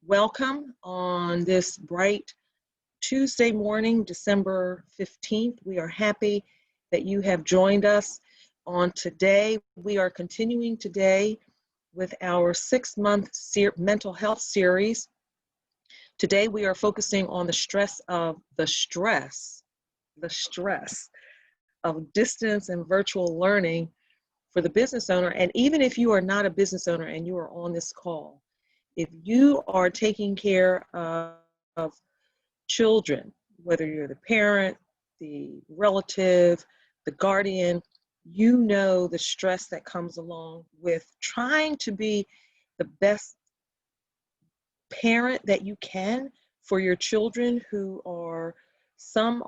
Welcome on this bright Tuesday morning, December 15th. We are happy that you have joined us on today. We are continuing today with our 6-month mental health series. Today we are focusing on the stress of distance and virtual learning for the business owner. And even if you are not a business owner and you are on this call, if you are taking care of children, whether you're the parent, the relative, the guardian, you know the stress that comes along with trying to be the best parent that you can for your children some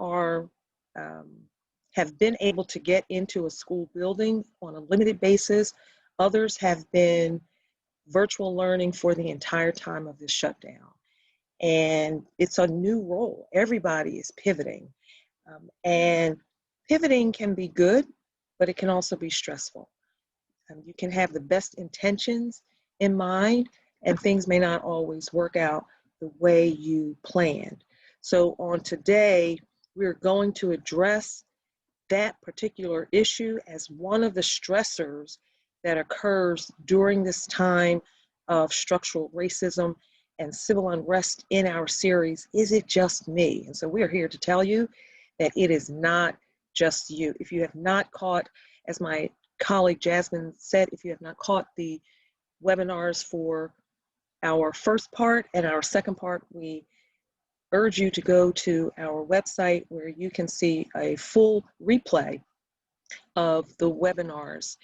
have been able to get into a school building on a limited basis. Others have been virtual learning for the entire time of this shutdown. And it's a new role. Everybody is pivoting. And pivoting can be good, but it can also be stressful. You can have the best intentions in mind, and things may not always work out the way you planned. So on today, we're going to address that particular issue as one of the stressors that occurs during this time of structural racism and civil unrest in our series, Is It Just Me? And so we're here to tell you that it is not just you. If you have not caught, as my colleague Jasmine said, if you have not caught the webinars for our first part and our second part, we urge you to go to our website where you can see a full replay of the webinars.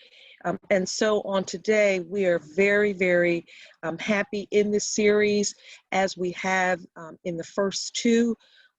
And so on today, we are very, very happy in this series, as we have in the first two.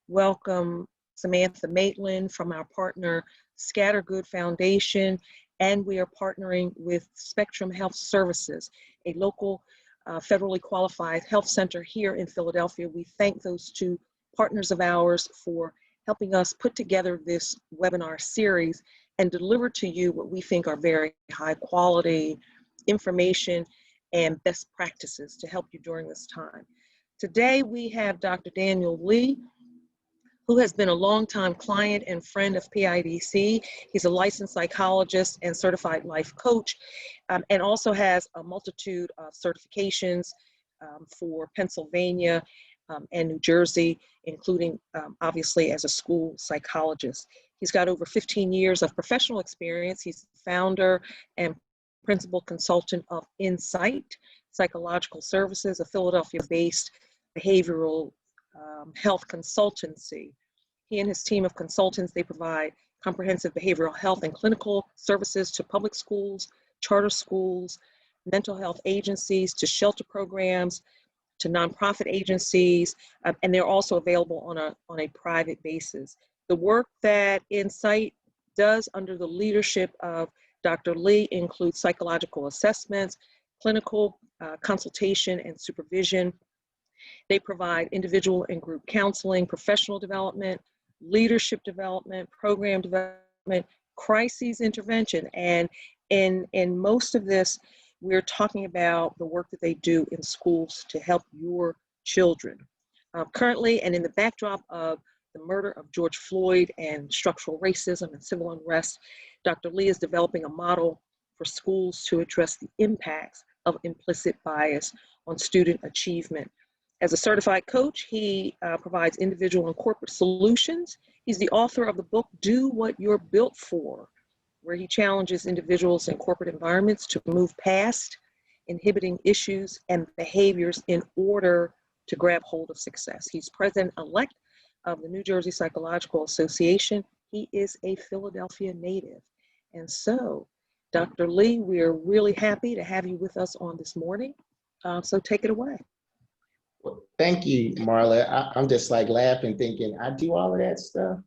Welcome Samantha Maitland from our partner Scattergood Foundation, and we are partnering with Spectrum Health Services, a local federally qualified health center here in Philadelphia. We thank those two partners of ours for helping us put together this webinar series and deliver to you what we think are very high quality information and best practices to help you during this time. Today we have Dr. Daniel Lee, who has been a longtime client and friend of PIDC. He's a licensed psychologist and certified life coach, and also has a multitude of certifications for Pennsylvania and New Jersey, including obviously as a school psychologist. He's got over 15 years of professional experience. He's the founder and principal consultant of N-Psy-T Psychological Services, a Philadelphia-based behavioral health consultancy. He and his team of consultants, they provide comprehensive behavioral health and clinical services to public schools, charter schools, mental health agencies, to shelter programs, to nonprofit agencies, and they're also available on a private basis. The work that N-Psy-T does under the leadership of Dr. Lee includes psychological assessments, clinical consultation and supervision. They provide individual and group counseling, professional development, leadership development, program development, crises intervention. And in most of this, we're talking about the work that they do in schools to help your children. Currently, and in the backdrop of the murder of George Floyd and structural racism and civil unrest, Dr. Lee is developing a model for schools to address the impacts of implicit bias on student achievement. As a certified coach, he provides individual and corporate solutions. He's the author of the book, Do What You're Built For, where he challenges individuals in corporate environments to move past inhibiting issues and behaviors in order to grab hold of success. He's president-elect of the New Jersey Psychological Association. He is a Philadelphia native. And so, Dr. Lee, we're really happy to have you with us on this morning. So take it away. Well, thank you, Marla. I'm just like laughing, thinking, I do all of that stuff.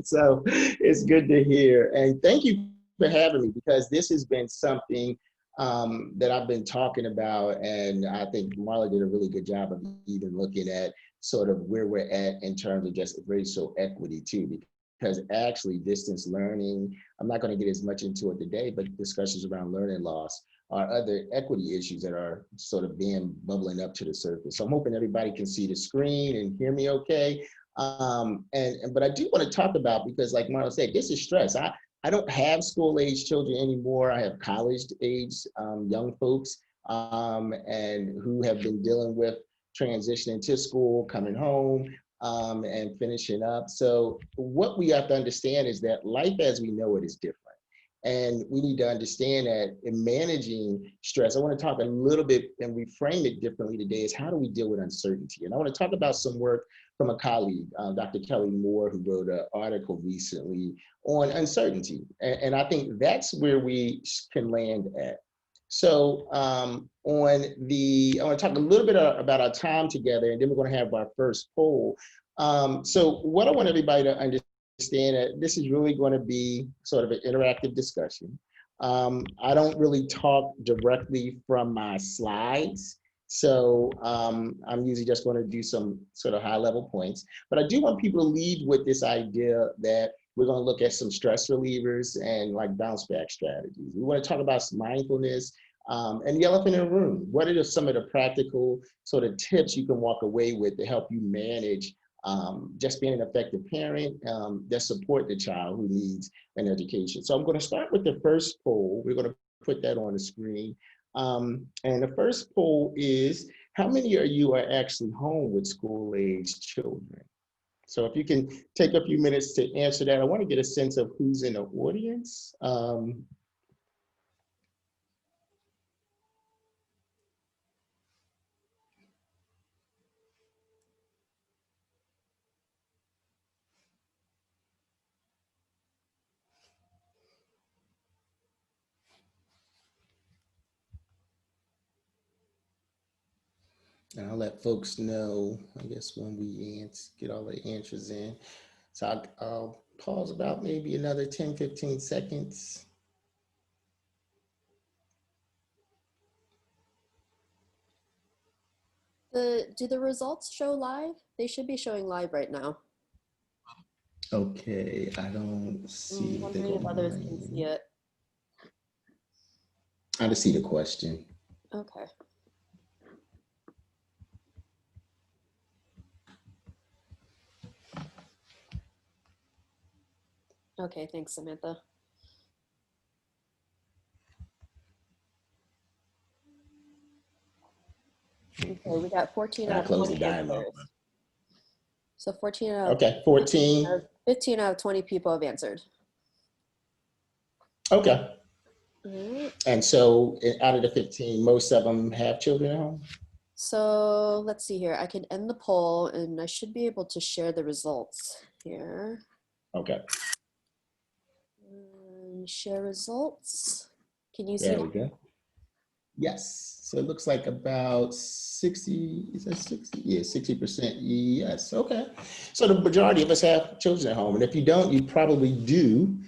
So it's good to hear. And thank you for having me, because this has been something that I've been talking about. And I think Marla did a really good job of even looking at sort of where we're at in terms of just racial equity too, because actually distance learning, I'm not going to get as much into it today, but discussions around learning loss are other equity issues that are sort of bubbling up to the surface. So I'm hoping everybody can see the screen and hear me okay. But I do want to talk about, because like Marla said, this is stress. I don't have school-age children anymore. I have college-age young folks and who have been dealing with transitioning to school, coming home, and finishing up. So what we have to understand is that life as we know it is different. And we need to understand that in managing stress, I want to talk a little bit, and we frame it differently today, is how do we deal with uncertainty? And I want to talk about some work from a colleague, Dr. Kelly Moore, who wrote an article recently on uncertainty. And I think that's where we can land at. So I want to talk a little bit about our time together, and then we're going to have our first poll. So what I want everybody to understand that this is really going to be sort of an interactive discussion. I don't really talk directly from my slides. So I'm usually just going to do some sort of high level points, but I do want people to lead with this idea that we're going to look at some stress relievers and like bounce back strategies. We want to talk about mindfulness and the elephant in the room. What are some of the practical sort of tips you can walk away with to help you manage just being an effective parent that support the child who needs an education? So I'm going to start with the first poll. We're going to put that on the screen. And the first poll is, how many of you are actually home with school-age children? So if you can take a few minutes to answer that, I want to get a sense of who's in the audience. And I'll let folks know, I guess, when we get all the answers in. So I'll pause about maybe another 10, 15 seconds. Do the results show live? They should be showing live right now. Okay, I don't see. I'm wondering if others can see it. I just see the question. Okay. Okay, thanks, Samantha. Okay, we got 14 out of 20 answers. So 14 out of okay, 14. 15 out of 20 people have answered. Okay. Right. And so out of the 15, most of them have children at home? So let's see here. I can end the poll and I should be able to share the results here. Okay. Share results. Can you see? There we go. Yes. So it looks like about 60, is that 60? Yeah, 60%. Yes. Okay. So the majority of us have children at home. And if you don't, you probably do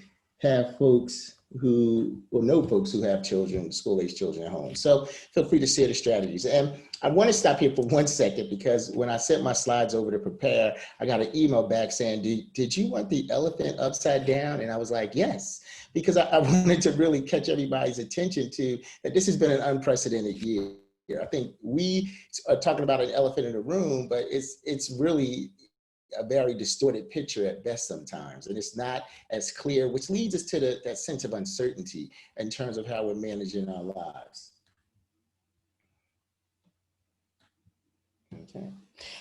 have folks who, or know folks who have children, school-age children at home. So feel free to share the strategies. And I want to stop here for 1 second, because when I sent my slides over to prepare, I got an email back saying, did you want the elephant upside down? And I was like, yes, because I wanted to really catch everybody's attention to that this has been an unprecedented year. I think we are talking about an elephant in the room, but it's really a very distorted picture at best sometimes, and it's not as clear, which leads us to that sense of uncertainty in terms of how we're managing our lives. Okay,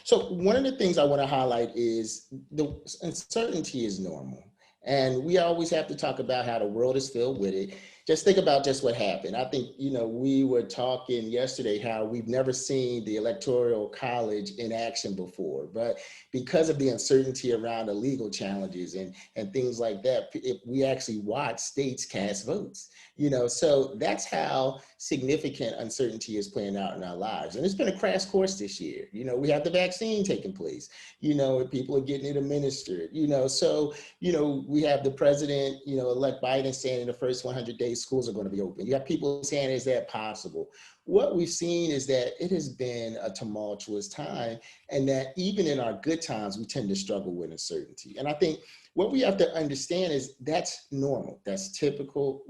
so one of the things I want to highlight is the uncertainty is normal, and we always have to talk about how the world is filled with it. Just think about just what happened. I think, we were talking yesterday how we've never seen the Electoral College in action before, but because of the uncertainty around the legal challenges and things like that, we actually watch states cast votes, so that's how significant uncertainty is playing out in our lives. And it's been a crash course this year. We have the vaccine taking place, people are getting it administered, so, we have the president, elect Biden saying in the first 100 days days schools are going to be open. You have people saying, is that possible? What we've seen is that it has been a tumultuous time, and that even in our good times, we tend to struggle with uncertainty. And I think what we have to understand is that's normal, that's typical.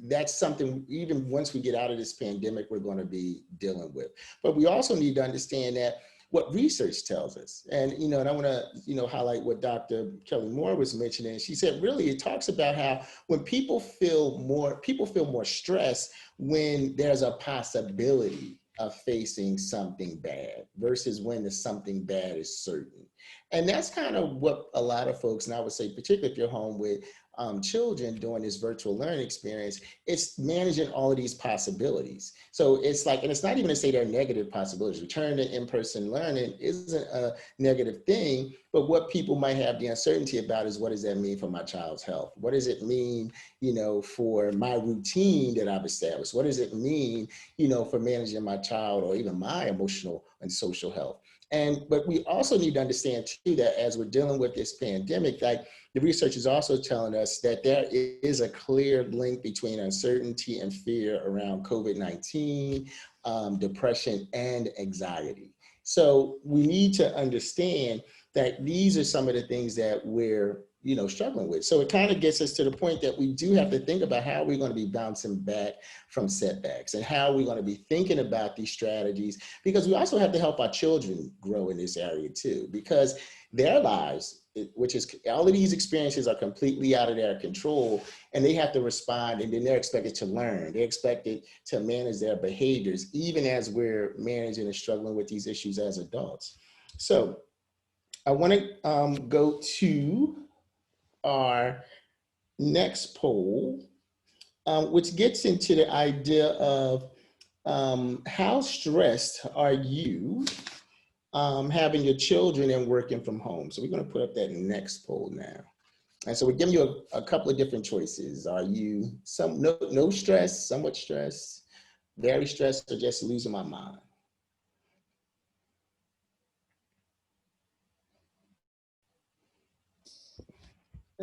That's something, even once we get out of this pandemic, we're going to be dealing with. But we also need to understand that what research tells us. And, and I want to, highlight what Dr. Kelly Moore was mentioning. She said, really, it talks about how when people feel more stress when there's a possibility of facing something bad versus when the something bad is certain. And that's kind of what a lot of folks, and I would say, particularly if you're home with children during this virtual learning experience, it's managing all of these possibilities. So it's like, and it's not even to say they're negative possibilities. Return to in-person learning isn't a negative thing, but what people might have the uncertainty about is, what does that mean for my child's health? What does it mean, for my routine that I've established? What does it mean, for managing my child or even my emotional and social health? But we also need to understand too, that as we're dealing with this pandemic, like the research is also telling us that there is a clear link between uncertainty and fear around COVID-19, depression, and anxiety. So we need to understand that these are some of the things that we're struggling with. So it kind of gets us to the point that we do have to think about how we're going to be bouncing back from setbacks and how we're going to be thinking about these strategies, because we also have to help our children grow in this area too, because their lives, which is all of these experiences, are completely out of their control, and they have to respond, and then they're expected to learn. They're expected to manage their behaviors, even as we're managing and struggling with these issues as adults. So I want to go to our next poll, which gets into the idea of how stressed are you having your children and working from home? So we're going to put up that next poll now. And so we're giving you a couple of different choices. Are you no stress, somewhat stressed, very stressed, or just losing my mind?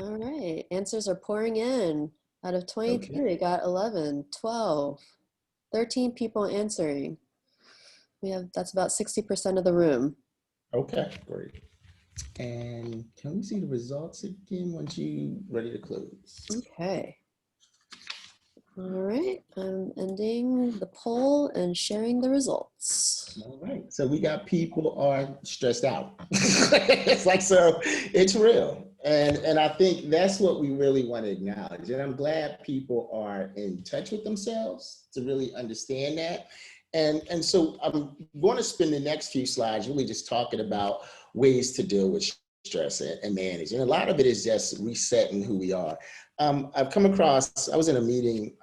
All right, answers are pouring in. Out of 23, Okay. we got 11, 12, 13 people answering. That's about 60% of the room. Okay, great. And can we see the results again once you're ready to close? Okay. All right, I'm ending the poll and sharing the results. All right, so we got people are stressed out. It's like, so it's real. And I think that's what we really want to acknowledge. And I'm glad people are in touch with themselves to really understand that. And so I'm going to spend the next few slides really just talking about ways to deal with stress and manage. And a lot of it is just resetting who we are. I've come across, I was in a meeting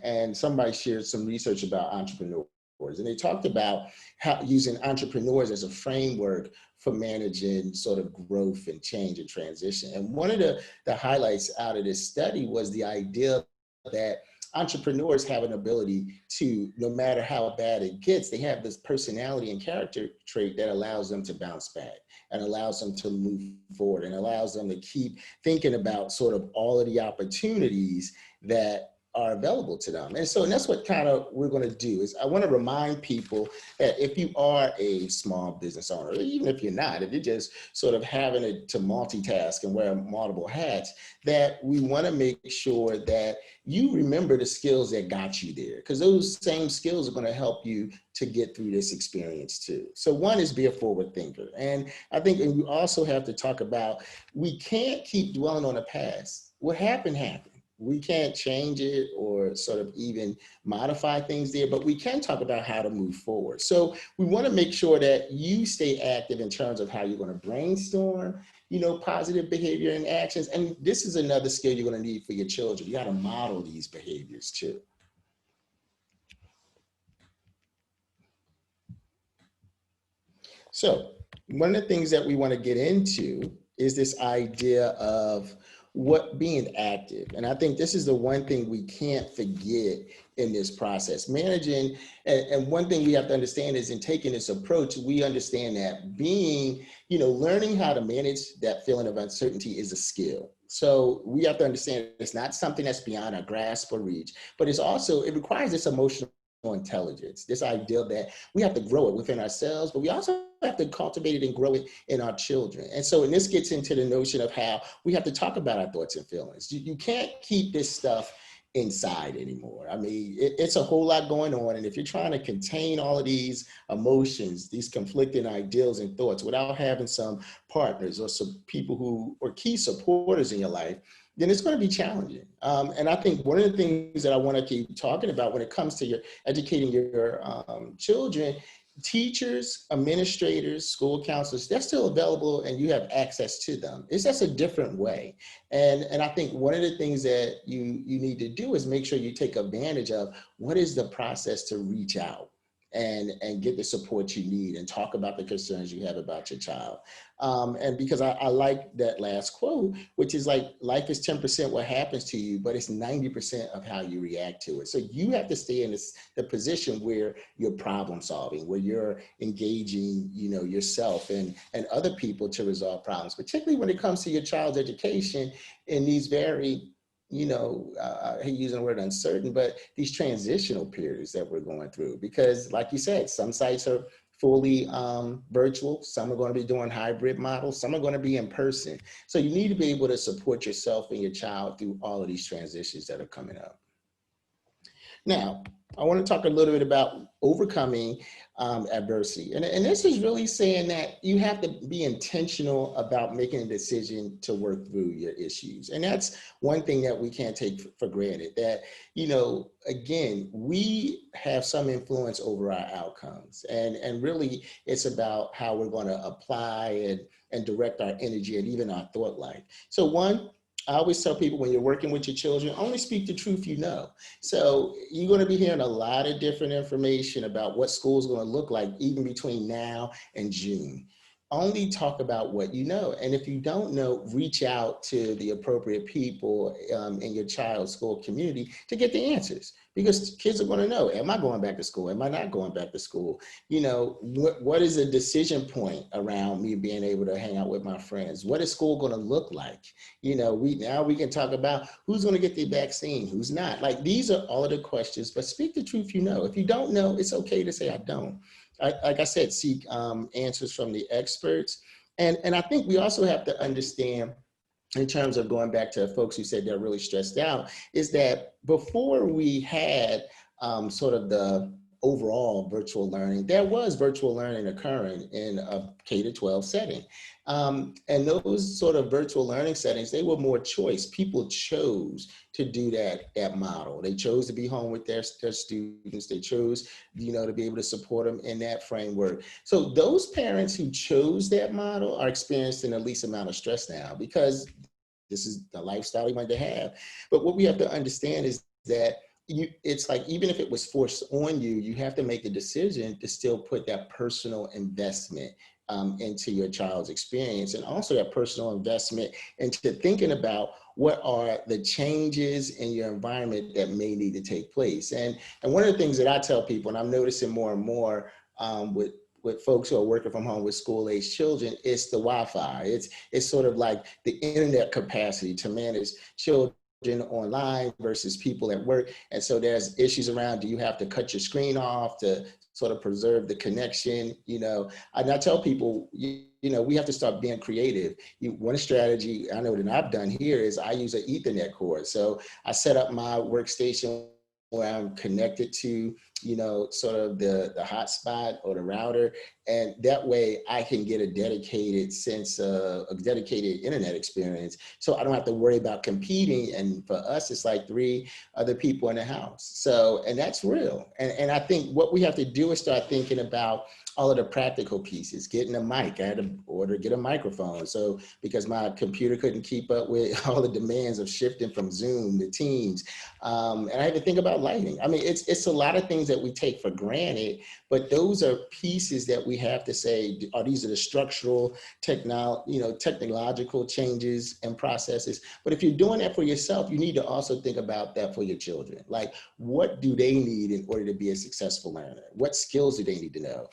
and somebody shared some research about entrepreneurs. And they talked about how using entrepreneurs as a framework for managing sort of growth and change and transition. And one of the highlights out of this study was the idea that entrepreneurs have an ability to, no matter how bad it gets, they have this personality and character trait that allows them to bounce back and allows them to move forward and allows them to keep thinking about sort of all of the opportunities that are available to them. And that's what kind of we're going to do is I want to remind people that if you are a small business owner, even if you're not, if you're just sort of having to multitask and wear multiple hats, that we want to make sure that you remember the skills that got you there, because those same skills are going to help you to get through this experience too. So one is be a forward thinker. And I think, and you also have to talk about, we can't keep dwelling on the past. What happened, happened. We can't change it or sort of even modify things there, but we can talk about how to move forward. So we want to make sure that you stay active in terms of how you're going to brainstorm, positive behavior and actions. And this is another skill you're going to need for your children. You got to model these behaviors too. So one of the things that we want to get into is this idea of being active. And I think this is the one thing we can't forget in this process. Managing, and one thing we have to understand is in taking this approach, we understand that being, learning how to manage that feeling of uncertainty is a skill. So we have to understand it's not something that's beyond our grasp or reach, but it requires this emotional intelligence, this idea that we have to grow it within ourselves, but we also have to cultivate it and grow it in our children. And so, and this gets into the notion of how we have to talk about our thoughts and feelings. You can't keep this stuff inside anymore. I mean, it's a whole lot going on. And if you're trying to contain all of these emotions, these conflicting ideals and thoughts without having some partners or some people who are key supporters in your life, then it's going to be challenging. And I think one of the things that I want to keep talking about when it comes to your educating your children, teachers, administrators, school counselors, they're still available and you have access to them. It's just a different way. And I think one of the things that you need to do is make sure you take advantage of what is the process to reach out and get the support you need and talk about the concerns you have about your child. And because I like that last quote, which is like, life is 10% what happens to you, but it's 90% of how you react to it. So you have to stay in the position where you're problem solving, where you're engaging, yourself and other people to resolve problems, particularly when it comes to your child's education in these very, I hate using the word uncertain, but these transitional periods that we're going through. Because like you said, some sites are fully virtual, some are going to be doing hybrid models, some are going to be in person. So you need to be able to support yourself and your child through all of these transitions that are coming up. Now, I want to talk a little bit about overcoming adversity. And this is really saying that you have to be intentional about making a decision to work through your issues. And that's one thing that we can't take for granted, that, again, we have some influence over our outcomes. And really, it's about how we're going to apply and direct our energy and even our thought life. So one, I always tell people when you're working with your children, only speak the truth you know. So you're going to be hearing a lot of different information about what school is going to look like even between now and June. Only talk about what you know. And if you don't know, reach out to the appropriate people in your child's school community to get the answers. Because kids are going to know, am I going back to school? Am I not going back to school? What is a decision point around me being able to hang out with my friends? What is school going to look like? Now we can talk about who's going to get the vaccine, who's not. Like, these are all of the questions, but speak the truth you know. If you don't know, it's okay to say I don't. Like I said, seek answers from the experts. And I think we also have to understand, in terms of going back to folks who said they're really stressed out, is that before we had sort of the overall virtual learning, there was virtual learning occurring in a K-12 setting. And those sort of virtual learning settings, they were more choice. People chose to do that model. They chose to be home with their students. They chose, to be able to support them in that framework. So those parents who chose that model are experiencing the least amount of stress now, because this is the lifestyle we want to have. But what we have to understand is that it's like, even if it was forced on you, you have to make the decision to still put that personal investment into your child's experience, and also that personal investment into thinking about what are the changes in your environment that may need to take place. And one of the things that I tell people, and I'm noticing more and more with folks who are working from home with school-age children, it's the Wi-Fi. It's sort of like the internet capacity to manage children online versus people at work. And so there's issues around, do you have to cut your screen off to sort of preserve the connection? And I tell people, we have to start being creative. One strategy I know that I've done here is I use an Ethernet cord. So I set up my workstation where I'm connected to, sort of the hotspot or the router. And that way I can get a dedicated internet experience. So I don't have to worry about competing. And for us, it's like 3 other people in the house. So, and that's real. And I think what we have to do is start thinking about all of the practical pieces, getting a mic. I had to get a microphone. So because my computer couldn't keep up with all the demands of shifting from Zoom to Teams. And I had to think about lighting. I mean, it's a lot of things that we take for granted, but those are pieces that we have to say, these are the structural technological changes and processes. But if you're doing that for yourself, you need to also think about that for your children. Like, what do they need in order to be a successful learner? What skills do they need to know?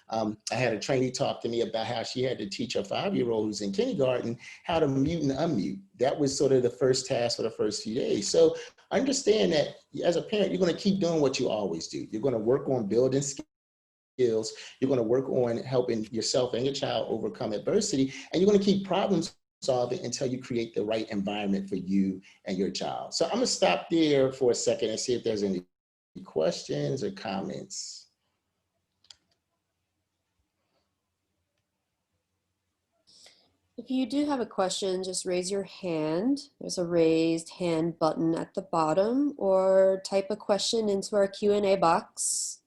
I had a trainee talk to me about how she had to teach her 5-year-old who's in kindergarten how to mute and unmute. That was sort of the first task for the first few days. So understand that as a parent, you're going to keep doing what you always do. You're going to work on building skills. You're going to work on helping yourself and your child overcome adversity. And you're going to keep problem solving until you create the right environment for you and your child. So I'm going to stop there for a second and see if there's any questions or comments. If you do have a question, just raise your hand. There's a raised hand button at the bottom, or type a question into our Q&A box.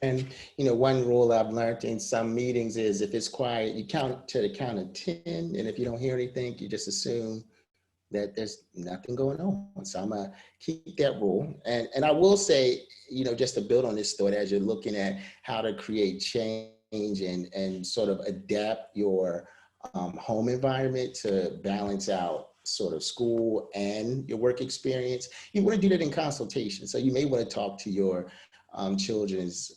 And one rule I've learned in some meetings is if it's quiet, you count to the count of 10, and if you don't hear anything, you just assume that there's nothing going on. So I'm gonna keep that rule. And I will say, just to build on this thought, as you're looking at how to create change and sort of adapt your home environment to balance out sort of school and your work experience, you want to do that in consultation. So you may want to talk to your children's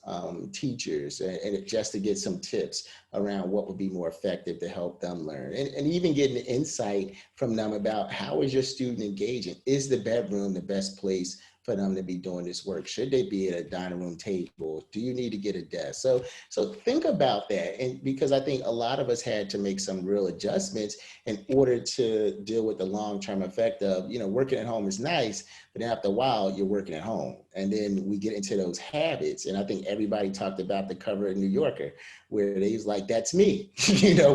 teachers and just to get some tips around what would be more effective to help them learn, and even getting insight from them about how is your student engaging? Is the bedroom the best place for them to be doing this work? Should they be at a dining room table? Do you need to get a desk? So think about that. And because I think a lot of us had to make some real adjustments in order to deal with the long-term effect of, working at home is nice, but after a while you're working at home. And then we get into those habits. And I think everybody talked about the cover of New Yorker, where they was like, that's me,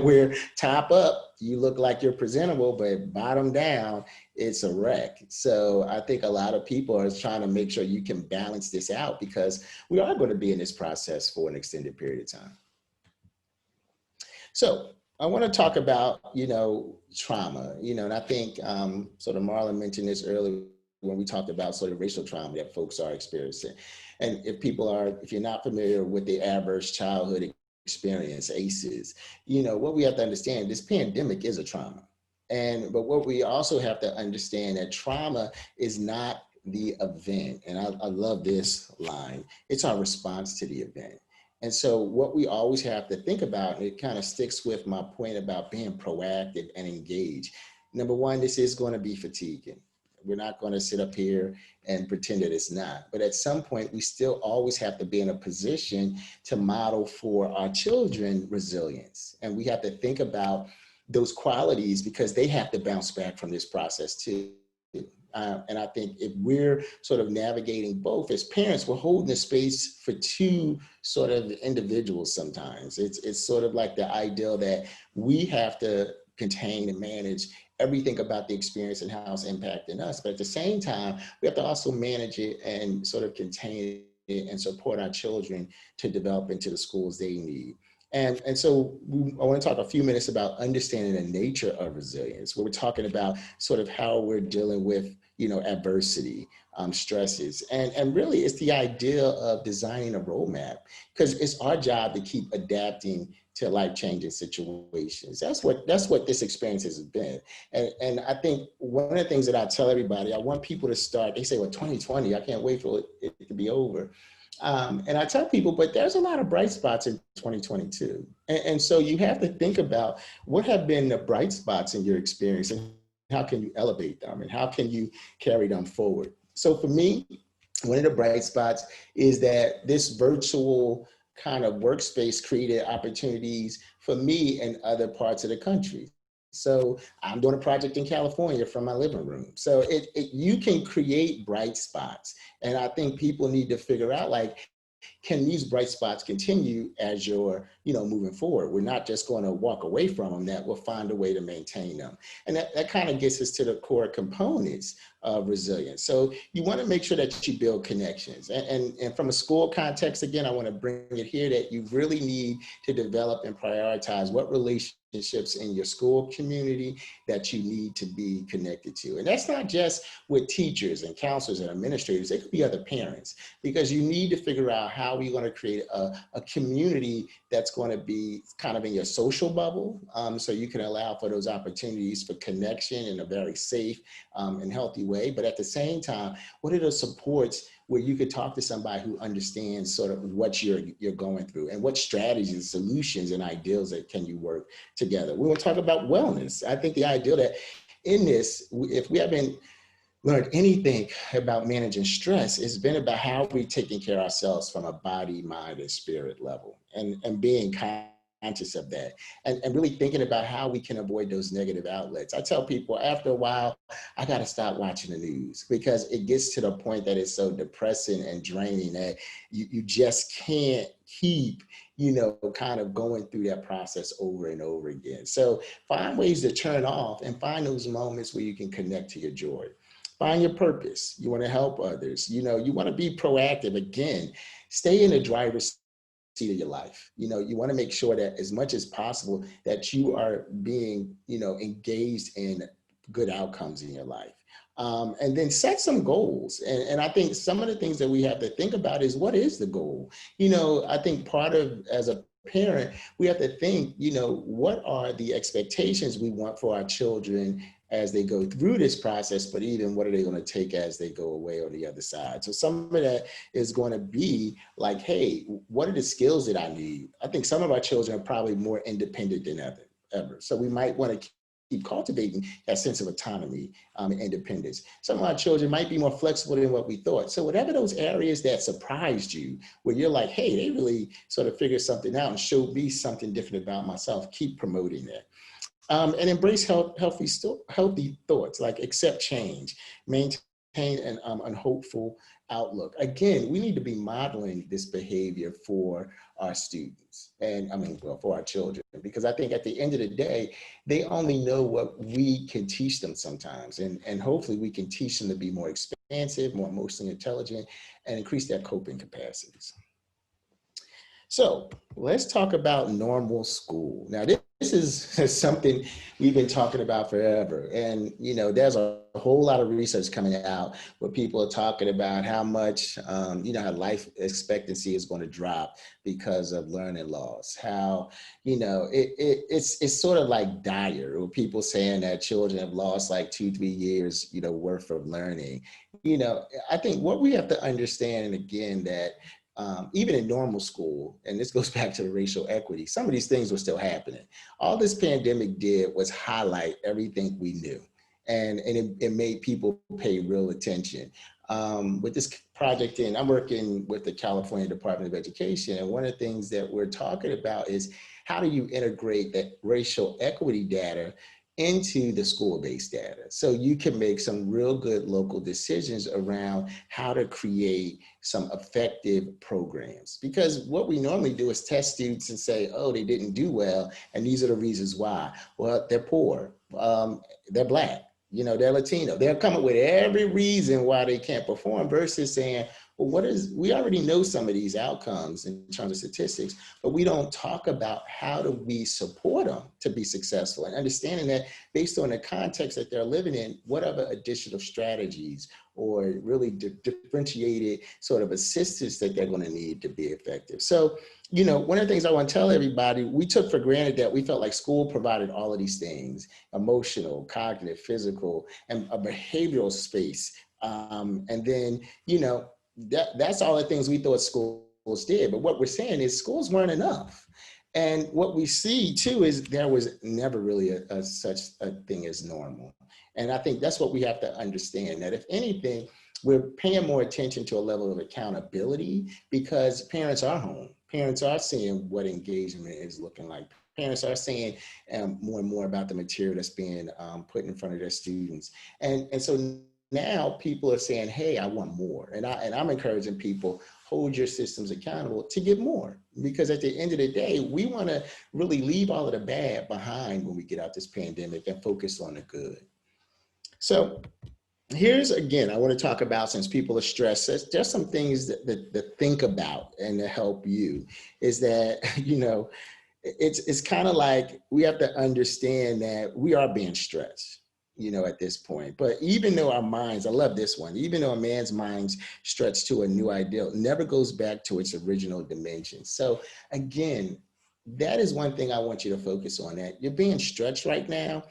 where top up, you look like you're presentable, but bottom down, it's a wreck. So I think a lot of people are trying to make sure you can balance this out, because we are going to be in this process for an extended period of time. So I want to talk about, trauma, and I think sort of Marlon mentioned this earlier when we talked about sort of racial trauma that folks are experiencing. And if you're not familiar with the adverse childhood experience, ACEs, what we have to understand, this pandemic is a trauma. But what we also have to understand that trauma is not the event. And I love this line, it's our response to the event. And so what we always have to think about, and it kind of sticks with my point about being proactive and engaged. Number one, this is going to be fatiguing. We're not going to sit up here and pretend that it's not. But at some point, we still always have to be in a position to model for our children resilience. And we have to think about those qualities, because they have to bounce back from this process too. And I think if we're sort of navigating both as parents, we're holding the space for two sort of individuals sometimes. It's sort of like the ideal that we have to contain and manage everything about the experience and how it's impacting us. But at the same time, we have to also manage it and sort of contain it and support our children to develop into the schools they need. And so I want to talk a few minutes about understanding the nature of resilience, where we're talking about sort of how we're dealing with, adversity, stresses. And really it's the idea of designing a roadmap, because it's our job to keep adapting to life-changing situations. That's what this experience has been. And I think one of the things that I tell everybody, I want people to start, they say, well, 2020, I can't wait for it to be over. And I tell people, but there's a lot of bright spots in 2022. And so you have to think about what have been the bright spots in your experience, and how can you elevate them, and how can you carry them forward? So for me, one of the bright spots is that this virtual kind of workspace created opportunities for me in other parts of the country. So I'm doing a project in California from my living room. So you can create bright spots. And I think people need to figure out, like, can these bright spots continue as you're, moving forward? We're not just going to walk away from them, that we'll find a way to maintain them. And that kind of gets us to the core components of resilience. So you want to make sure that you build connections. And from a school context, again, I want to bring it here that you really need to develop and prioritize what relationships in your school community that you need to be connected to. And that's not just with teachers and counselors and administrators, it could be other parents, because you need to figure out how we're going to create a community that's going to be kind of in your social bubble, so you can allow for those opportunities for connection in a very safe and healthy way. But at the same time, what are those supports where you could talk to somebody who understands sort of what you're going through, and what strategies, solutions, and ideals that can you work together. We want to talk about wellness. I think the idea that in this, if we haven't learned anything about managing stress, it's been about how we're taking care of ourselves from a body, mind, and spirit level, and being conscious of that, and really thinking about how we can avoid those negative outlets. I tell people after a while, I got to stop watching the news, because it gets to the point that it's so depressing and draining that you just can't keep, kind of going through that process over and over again. So find ways to turn off and find those moments where you can connect to your joy. Find your purpose. You want to help others. You want to be proactive. Again, stay in the driver's seat of your life. You want to make sure that as much as possible that you are being, engaged in good outcomes in your life. And then set some goals. And I think some of the things that we have to think about is, what is the goal? I think part of, as a parent, we have to think, what are the expectations we want for our children as they go through this process, but even what are they going to take as they go away on the other side? So some of that is going to be like, hey, what are the skills that I need? I think some of our children are probably more independent than ever. So we might want to keep cultivating that sense of autonomy and independence. Some of our children might be more flexible than what we thought. So whatever those areas that surprised you, where you're like, hey, they really sort of figured something out and showed me something different about myself, keep promoting that. And embrace healthy thoughts, like accept change, maintain an unhopeful outlook. Again, we need to be modeling this behavior for our students, and for our children, because I think at the end of the day, they only know what we can teach them sometimes. And hopefully we can teach them to be more expansive, more emotionally intelligent, and increase their coping capacities. So let's talk about normal school. Now, this is something we've been talking about forever. And, there's a whole lot of research coming out where people are talking about how much, how life expectancy is going to drop because of learning loss. How, it's sort of like dire, or people saying that children have lost like 2-3 years, worth of learning. I think what we have to understand, and again, that even in normal school, and this goes back to the racial equity, some of these things were still happening. All this pandemic did was highlight everything we knew, and it made people pay real attention. With this project, and I'm working with the California Department of Education, and one of the things that we're talking about is, how do you integrate that racial equity data into the school-based data, so you can make some real good local decisions around how to create some effective programs? Because what we normally do is test students and say, oh, they didn't do well, and these are the reasons why. Well, they're poor, they're Black, they're Latino. They'll come up with every reason why they can't perform, versus saying, well, we already know some of these outcomes in terms of statistics, but we don't talk about how do we support them to be successful, and understanding that based on the context that they're living in, what other additional strategies or really differentiated sort of assistance that they're going to need to be effective. So, one of the things I want to tell everybody, we took for granted that we felt like school provided all of these things: emotional, cognitive, physical, and a behavioral space. And then, that's all the things we thought schools did. But what we're saying is schools weren't enough. And what we see too is there was never really such a thing as normal. And I think that's what we have to understand, that if anything, we're paying more attention to a level of accountability, because parents are home. Parents are seeing what engagement is looking like. Parents are seeing more and more about the material that's being put in front of their students. And so now people are saying, hey, I want more. And I'm encouraging people, hold your systems accountable to get more. Because at the end of the day, we want to really leave all of the bad behind when we get out this pandemic and focus on the good. So here's, again, I want to talk about, since people are stressed, just some things that think about and to help you is that, it's kind of like we have to understand that we are being stretched, at this point. But even though our minds, I love this one, even though a man's mind's stretched to a new ideal, never goes back to its original dimension. So again, that is one thing I want you to focus on, that you're being stretched right now.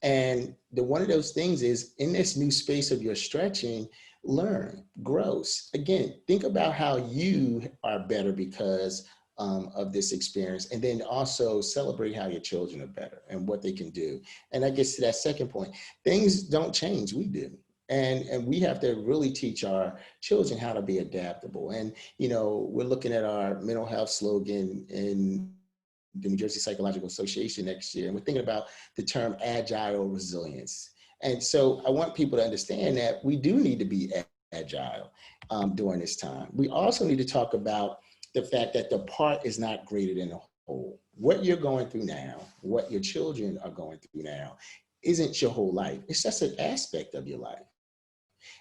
And one of those things is, in this new space of your stretching, learn, grow. Again, think about how you are better because of this experience, and then also celebrate how your children are better and what they can do. And I guess to that second point, things don't change, we do. And we have to really teach our children how to be adaptable. And, we're looking at our mental health slogan in the New Jersey Psychological Association next year, and we're thinking about the term agile resilience. And so I want people to understand that we do need to be agile during this time. We also need to talk about the fact that the part is not greater than the whole. What you're going through now, what your children are going through now, isn't your whole life. It's just an aspect of your life.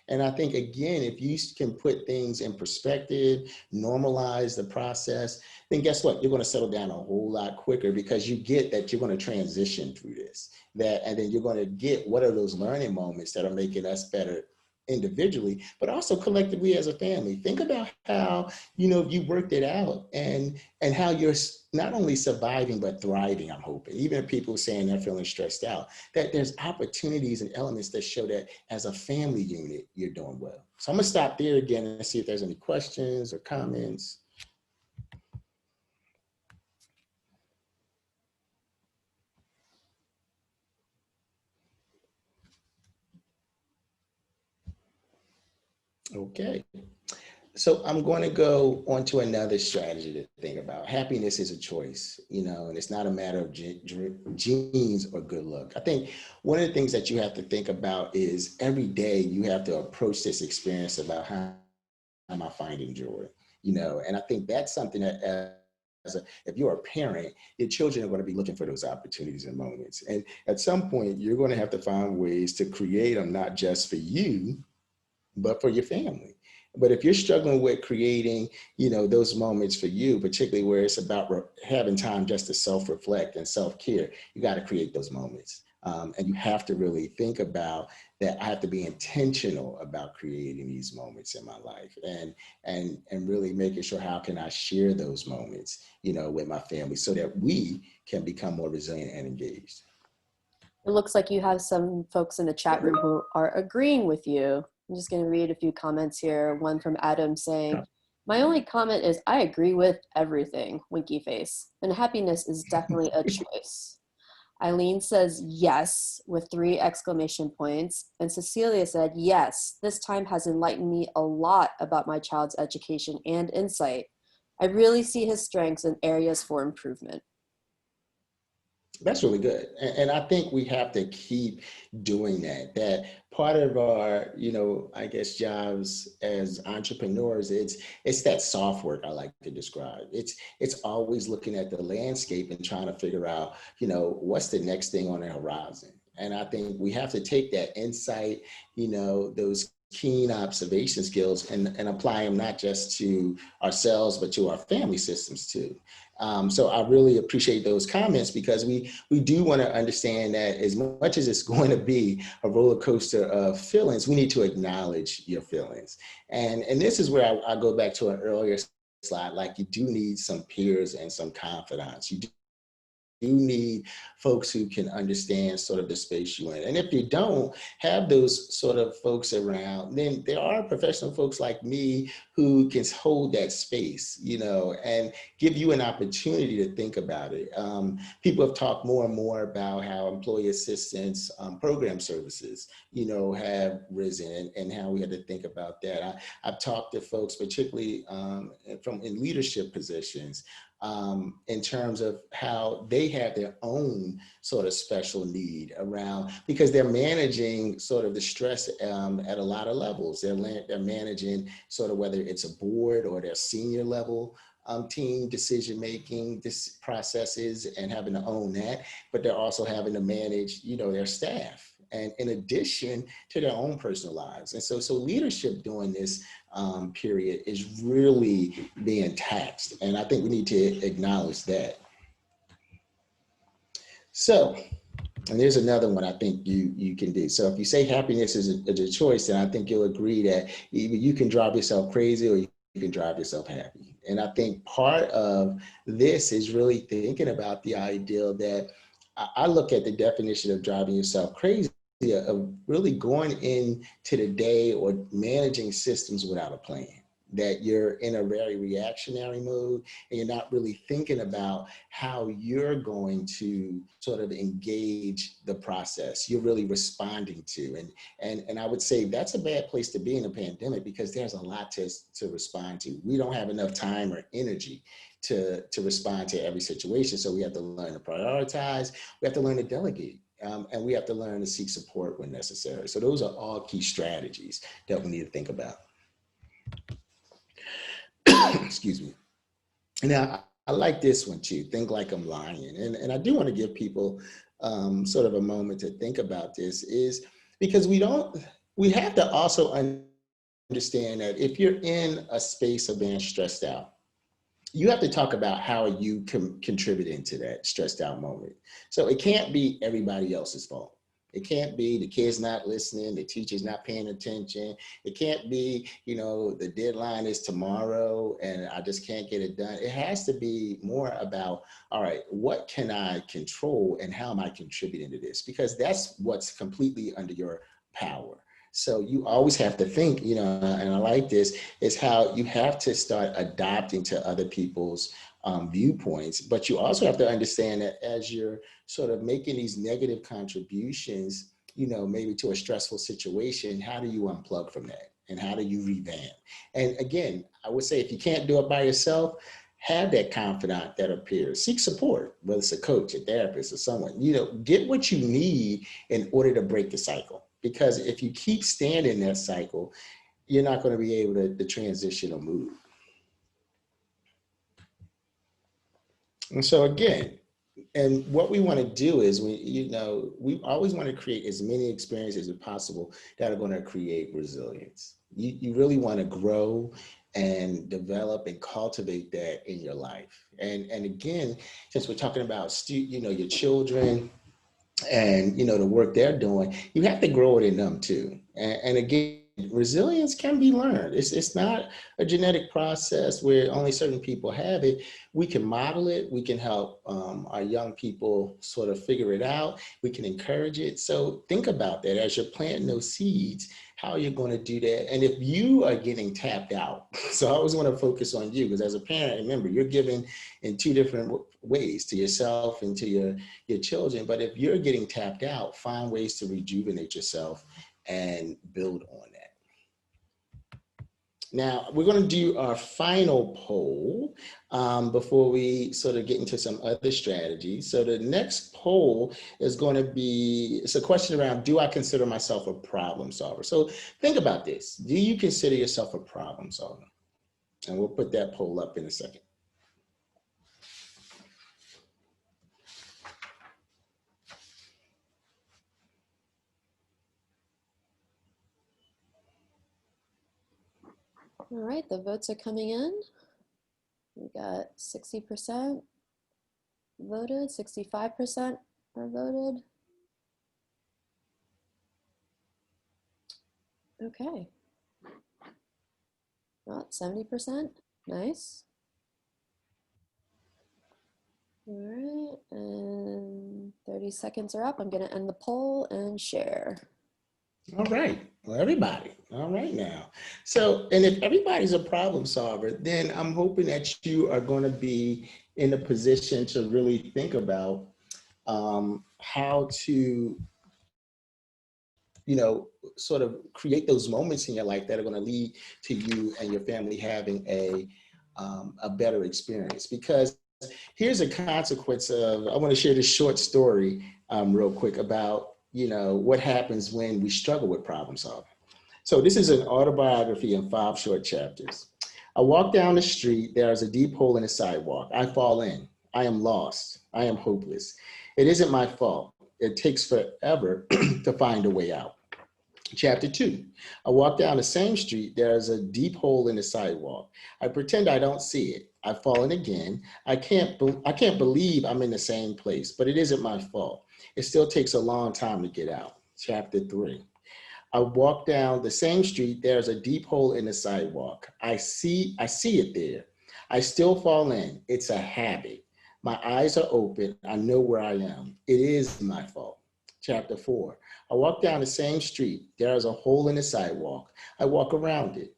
And I think, again, if you can put things in perspective, normalize the process, then guess what? You're going to settle down a whole lot quicker, because you get that you're going to transition through this. And then you're going to get what are those learning moments that are making us better individually, but also collectively as a family. Think about how, you worked it out, and how you're not only surviving, but thriving, I'm hoping. Even if people saying they're feeling stressed out, that there's opportunities and elements that show that as a family unit, you're doing well. So I'm gonna stop there again and see if there's any questions or comments. Okay. So I'm going to go on to another strategy to think about. Happiness is a choice, and it's not a matter of genes or good luck. I think one of the things that you have to think about is every day you have to approach this experience about how am I finding joy, and I think that's something that if you're a parent, your children are going to be looking for those opportunities and moments. And at some point, you're going to have to find ways to create them, not just for you, but for your family. But if you're struggling with creating, those moments for you, particularly where it's about having time just to self-reflect and self-care, you got to create those moments. And you have to really think about that. I have to be intentional about creating these moments in my life, and really making sure, how can I share those moments, with my family, so that we can become more resilient and engaged. It looks like you have some folks in the chat room who are agreeing with you. I'm just going to read a few comments here. One from Adam saying, my only comment is, I agree with everything, winky face. And happiness is definitely a choice. Eileen says, yes, with 3 exclamation points. And Cecilia said, yes, this time has enlightened me a lot about my child's education and insight. I really see his strengths and areas for improvement. That's really good. And I think we have to keep doing that. That part of our, I guess, jobs as entrepreneurs, it's that soft work I like to describe. It's always looking at the landscape and trying to figure out, what's the next thing on the horizon. And I think we have to take that insight, those keen observation skills, and apply them not just to ourselves, but to our family systems too. So I really appreciate those comments, because we do want to understand that as much as it's going to be a roller coaster of feelings, we need to acknowledge your feelings. And this is where I go back to an earlier slide, like you do need some peers and some confidants. You do need folks who can understand sort of the space you're in. And if you don't have those sort of folks around, then there are professional folks like me who can hold that space, and give you an opportunity to think about it. People have talked more and more about how employee assistance program services, have risen, and how we had to think about that. I've talked to folks, particularly in leadership positions, in terms of how they have their own sort of special need around, because they're managing sort of the stress at a lot of levels. They're managing sort of whether it's a board or their senior level team decision-making processes and having to own that, but they're also having to manage, their staff. And in addition to their own personal lives. And so leadership during this period is really being taxed. And I think we need to acknowledge that. So, and there's another one I think you can do. So if you say happiness is a choice, then I think you'll agree that either you can drive yourself crazy or you can drive yourself happy. And I think part of this is really thinking about the idea that I look at the definition of driving yourself crazy of really going into the day or managing systems without a plan, that you're in a very reactionary mode and you're not really thinking about how you're going to sort of engage the process you're really responding to. And I would say that's a bad place to be in a pandemic because there's a lot to respond to. We don't have enough time or energy to respond to every situation. So we have to learn to prioritize, we have to learn to delegate. And we have to learn to seek support when necessary. So those are all key strategies that we need to think about. Excuse me. Now, I like this one too, think like I'm lying. And I do want to give people sort of a moment to think about this, is because we have to also understand that if you're in a space of being stressed out, you have to talk about how you can contribute into that stressed out moment. So it can't be everybody else's fault. It can't be the kid's not listening, the teacher's not paying attention. It can't be, the deadline is tomorrow and I just can't get it done. It has to be more about, all right, what can I control and how am I contributing to this? Because that's what's completely under your power. So you always have to think, and I like this, is how you have to start adapting to other people's viewpoints, but you also have to understand that as you're sort of making these negative contributions, maybe to a stressful situation, how do you unplug from that? And how do you revamp? And again, I would say if you can't do it by yourself, have that confidant that appears. Seek support, whether it's a coach, a therapist, or someone. Get what you need in order to break the cycle. Because if you keep staying in that cycle, you're not going to be able to transition or move. And so again, and what we want to do is we always want to create as many experiences as possible that are going to create resilience. You really want to grow and develop and cultivate that in your life. And again, since we're talking about your children, and the work they're doing, you have to grow it in them too. And again, resilience can be learned. It's not a genetic process where only certain people have it. We can model it. We can help our young people sort of figure it out. We can encourage it. So think about that as you're planting those seeds, how you're going to do that. And if you are getting tapped out, so I always want to focus on you, because as a parent, remember, you're giving in two different ways, to yourself and to your children. But if you're getting tapped out, find ways to rejuvenate yourself and build on that. Now, we're going to do our final poll before we sort of get into some other strategies. So the next poll is going to be, it's a question around, do I consider myself a problem solver? So think about this. Do you consider yourself a problem solver? And we'll put that poll up in a second. All right, the votes are coming in. We got 60% voted, 65% are voted. Okay. Not 70%, nice. All right, and 30 seconds are up. I'm gonna end the poll and share. All right, well, everybody, all right now. So, and if everybody's a problem solver, then I'm hoping that you are going to be in a position to really think about how to, sort of create those moments in your life that are going to lead to you and your family having a better experience. Because here's a consequence of, I want to share this short story real quick about what happens when we struggle with problem solving. So this is an autobiography in 5 short chapters. I walk down the street. There is a deep hole in the sidewalk. I fall in. I am lost. I am hopeless. It isn't my fault. It takes forever to find a way out. Chapter 2. I walk down the same street. There is a deep hole in the sidewalk. I pretend I don't see it. I've fallen again. I can't believe I'm in the same place, but it isn't my fault. It still takes a long time to get out. Chapter 3. I walk down the same street. There's a deep hole in the sidewalk. I see it there. I still fall in. It's a habit. My eyes are open. I know where I am. It is my fault. Chapter 4. I walk down the same street. There is a hole in the sidewalk. I walk around it.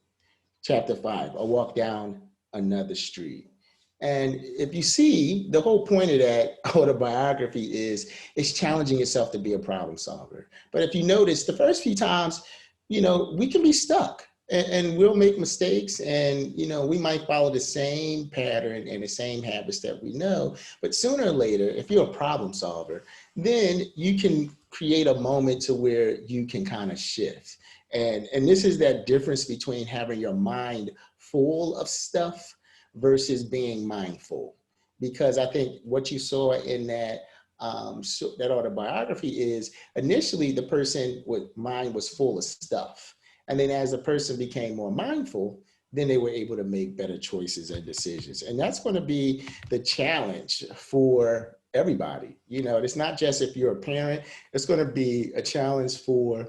Chapter 5. I walk down another street. And if you see, the whole point of that autobiography is it's challenging yourself to be a problem solver. But if you notice, the first few times, we can be stuck and we'll make mistakes, and, we might follow the same pattern and the same habits that we know. But sooner or later, if you're a problem solver, then you can create a moment to where you can kind of shift. And this is that difference between having your mind full of stuff versus being mindful. Because I think what you saw in that autobiography is initially the person with mind was full of stuff. And then as the person became more mindful, then they were able to make better choices and decisions. And that's going to be the challenge for everybody. It's not just if you're a parent, it's going to be a challenge for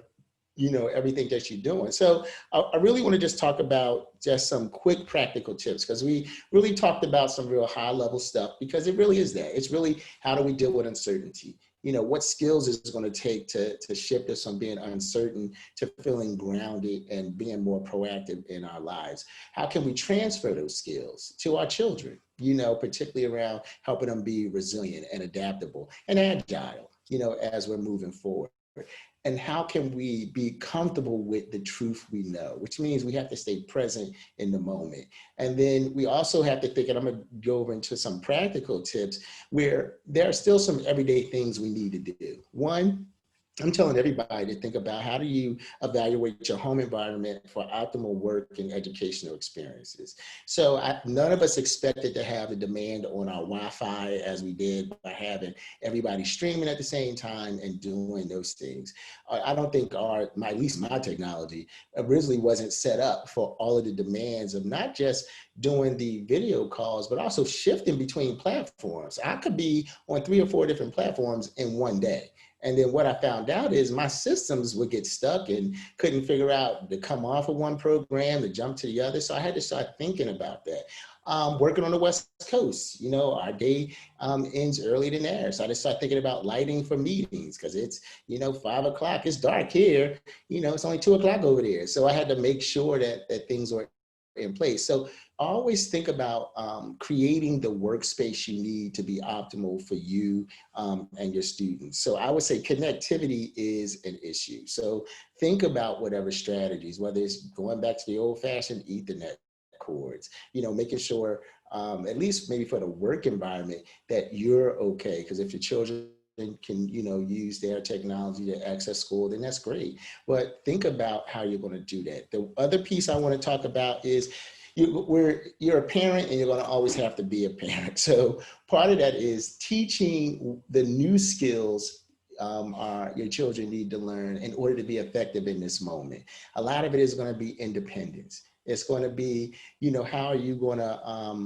everything that you're doing. So I really want to just talk about just some quick practical tips, because we really talked about some real high level stuff, because it really is that. It's really, how do we deal with uncertainty? What skills is it going to take to shift us from being uncertain to feeling grounded and being more proactive in our lives? How can we transfer those skills to our children, particularly around helping them be resilient and adaptable and agile, as we're moving forward? And how can we be comfortable with the truth we know, which means we have to stay present in the moment. And then we also have to think, and I'm going to go over into some practical tips where there are still some everyday things we need to do. One, I'm telling everybody to think about, how do you evaluate your home environment for optimal work and educational experiences? So none of us expected to have the demand on our Wi-Fi as we did by having everybody streaming at the same time and doing those things. I don't think at least my technology originally wasn't set up for all of the demands of not just doing the video calls, but also shifting between platforms. I could be on 3 or 4 different platforms in one day. And then what I found out is my systems would get stuck and couldn't figure out to come off of one program to jump to the other. So I had to start thinking about that. Working on the West Coast, our day ends earlier than theirs. So I just started thinking about lighting for meetings, because it's, 5 o'clock, it's dark here, it's only 2 o'clock over there. So I had to make sure that things were in place. So always think about creating the workspace you need to be optimal for you and your students. So I would say connectivity is an issue. So think about whatever strategies, whether it's going back to the old-fashioned Ethernet cords, making sure, at least maybe for the work environment, that you're okay. Because if your children can use their technology to access school, then that's great. But think about how you're going to do that. The other piece I want to talk about is you're a parent and you're going to always have to be a parent. So part of that is teaching the new skills your children need to learn in order to be effective in this moment. A lot of it is going to be independence. It's going to be, how are you going to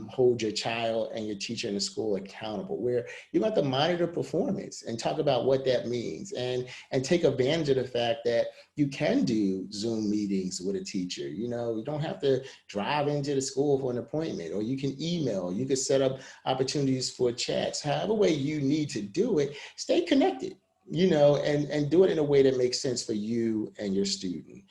hold your child and your teacher in the school accountable, where you have to monitor performance and talk about what that means, and take advantage of the fact that you can do Zoom meetings with a teacher. You don't have to drive into the school for an appointment, or you can email, you can set up opportunities for chats. However way you need to do it, stay connected, and do it in a way that makes sense for you and your student.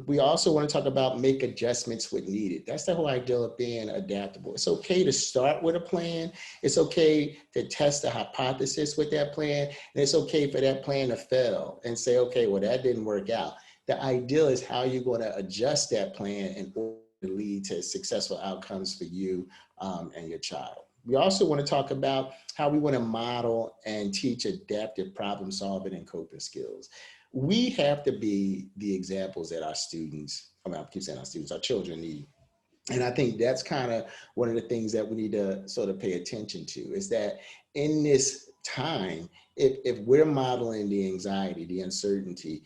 We also want to talk about make adjustments when needed. That's the whole idea of being adaptable. It's okay to start with a plan. It's okay to test a hypothesis with that plan. And it's okay for that plan to fail and say, okay, well, that didn't work out. The ideal is how you're going to adjust that plan in order to lead to successful outcomes for you and your child. We also want to talk about how we want to model and teach adaptive problem solving and coping skills. We have to be the examples that our students, I keep saying our students, our children need. And I think that's kind of one of the things that we need to sort of pay attention to, is that in this time, if we're modeling the anxiety, the uncertainty,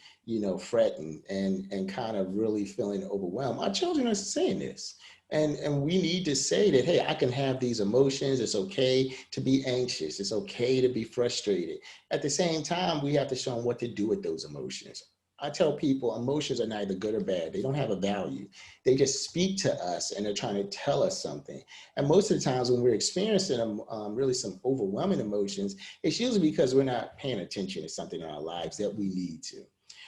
fretting and kind of really feeling overwhelmed, our children are saying this. And we need to say that, hey, I can have these emotions. It's okay to be anxious. It's okay to be frustrated. At the same time, we have to show them what to do with those emotions. I tell people emotions are neither good or bad. They don't have a value. They just speak to us and they're trying to tell us something. And most of the times when we're experiencing really some overwhelming emotions, it's usually because we're not paying attention to something in our lives that we need to.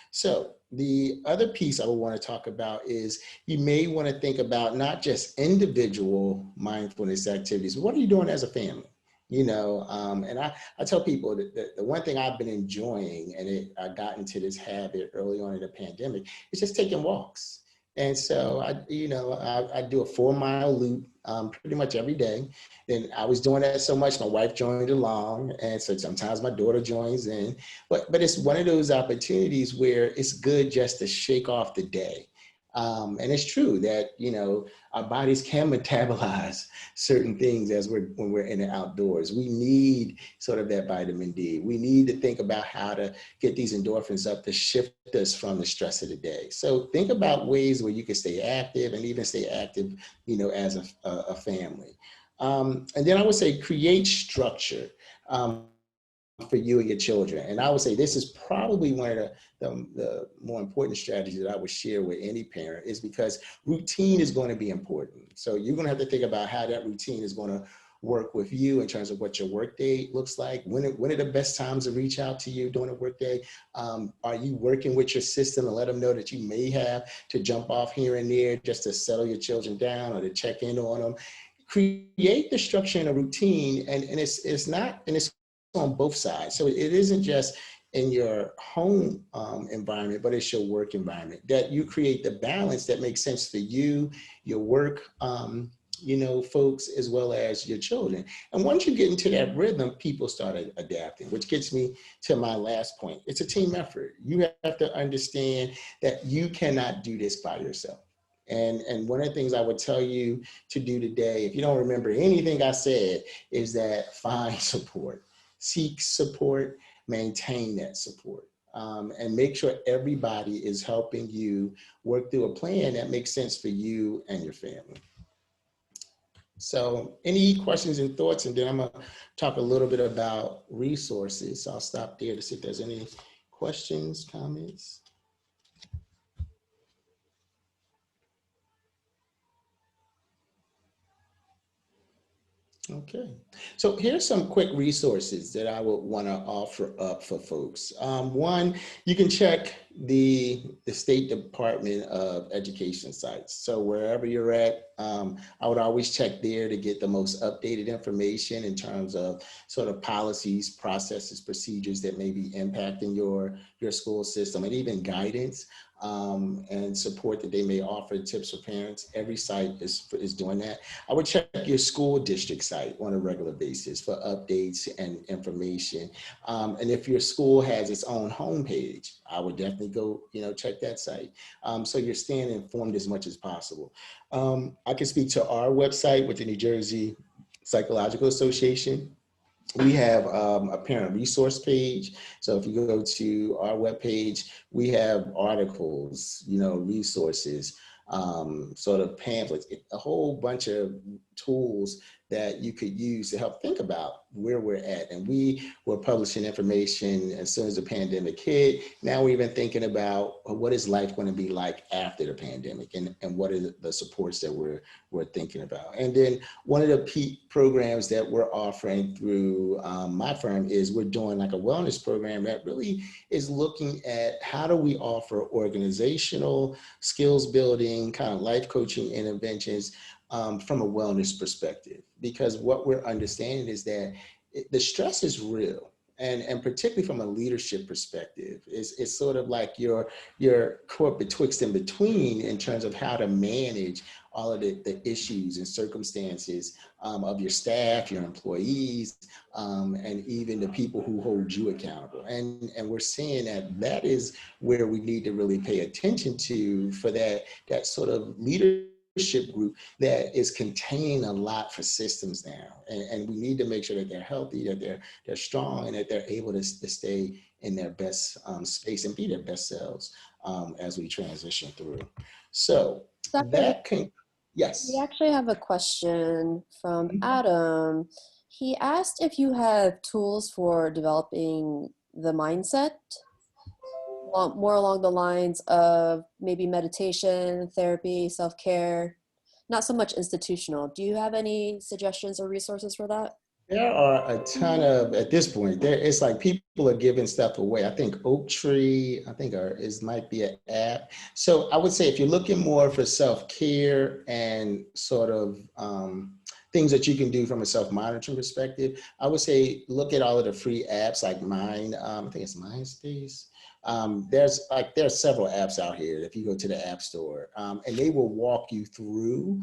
So the other piece I would want to talk about is you may want to think about not just individual mindfulness activities, but what are you doing as a family? And I tell people that the one thing I've been enjoying, and I got into this habit early on in the pandemic, is just taking walks. And so I do a 4-mile loop pretty much every day. And I was doing that so much, my wife joined along. And so sometimes my daughter joins in. But it's one of those opportunities where it's good just to shake off the day. And it's true that, our bodies can metabolize certain things when we're in the outdoors. We need sort of that vitamin D. We need to think about how to get these endorphins up to shift us from the stress of the day. So think about ways where you can stay active and even stay active, as a family. And then I would say create structure. For you and your children. And I would say this is probably one of the more important strategies that I would share with any parent, is because routine is going to be important. So you're going to have to think about how that routine is going to work with you in terms of what your workday looks like. When are the best times to reach out to you during a workday? Are you working with your system and let them know that you may have to jump off here and there just to settle your children down or to check in on them? Create the structure and a routine, and it's on both sides. So it isn't just in your home environment, but it's your work environment, that you create the balance that makes sense for you, your work, folks, as well as your children. And once you get into that rhythm, people start adapting, which gets me to my last point. It's a team effort. You have to understand that you cannot do this by yourself. And one of the things I would tell you to do today, if you don't remember anything I said, is that find support. Seek support, maintain that support, and make sure everybody is helping you work through a plan that makes sense for you and your family. So any questions and thoughts, and then I'm gonna talk a little bit about resources. So I'll stop there to see if there's any questions, comments. Okay, so here's some quick resources that I would want to offer up for folks. One, you can check the State Department of Education sites. So wherever you're at, I would always check there to get the most updated information in terms of sort of policies, processes, procedures that may be impacting your school system, and even guidance and support that they may offer, tips for parents. Every site is doing that. I would check your school district site on a regular basis for updates and information. And if your school has its own homepage, I would definitely go, check that site. So you're staying informed as much as possible. I can speak to our website with the New Jersey Psychological Association. We have a parent resource page. So if you go to our webpage, we have articles, resources, sort of pamphlets, a whole bunch of tools that you could use to help think about where we're at. And we were publishing information as soon as the pandemic hit. Now we're even thinking about what is life going to be like after the pandemic, and what are the supports that we're thinking about. And then one of the programs that we're offering through my firm is we're doing like a wellness program that really is looking at how do we offer organizational skills building, kind of life coaching interventions from a wellness perspective. Because what we're understanding is that the stress is real. And particularly from a leadership perspective, it's sort of like your caught betwixt and between in terms of how to manage all of the issues and circumstances of your staff, your employees, and even the people who hold you accountable. And we're seeing that is where we need to really pay attention to for that sort of leadership group that is containing a lot for systems now. And we need to make sure that they're healthy, that they're strong, and that they're able to stay in their best space and be their best selves as we transition through. So Dr. that can, We yes. actually have a question from Adam. He asked if you have tools for developing the mindset, more along the lines of maybe meditation, therapy, self-care, not so much institutional. Do you have any suggestions or resources for that? There are a ton of, at this point, it's like people are giving stuff away. I think Oak Tree, I think might be an app. So I would say if you're looking more for self-care and sort of things that you can do from a self-monitoring perspective, I would say look at all of the free apps like Mind, I think it's Mindspace. There's several apps out here if you go to the App Store, and they will walk you through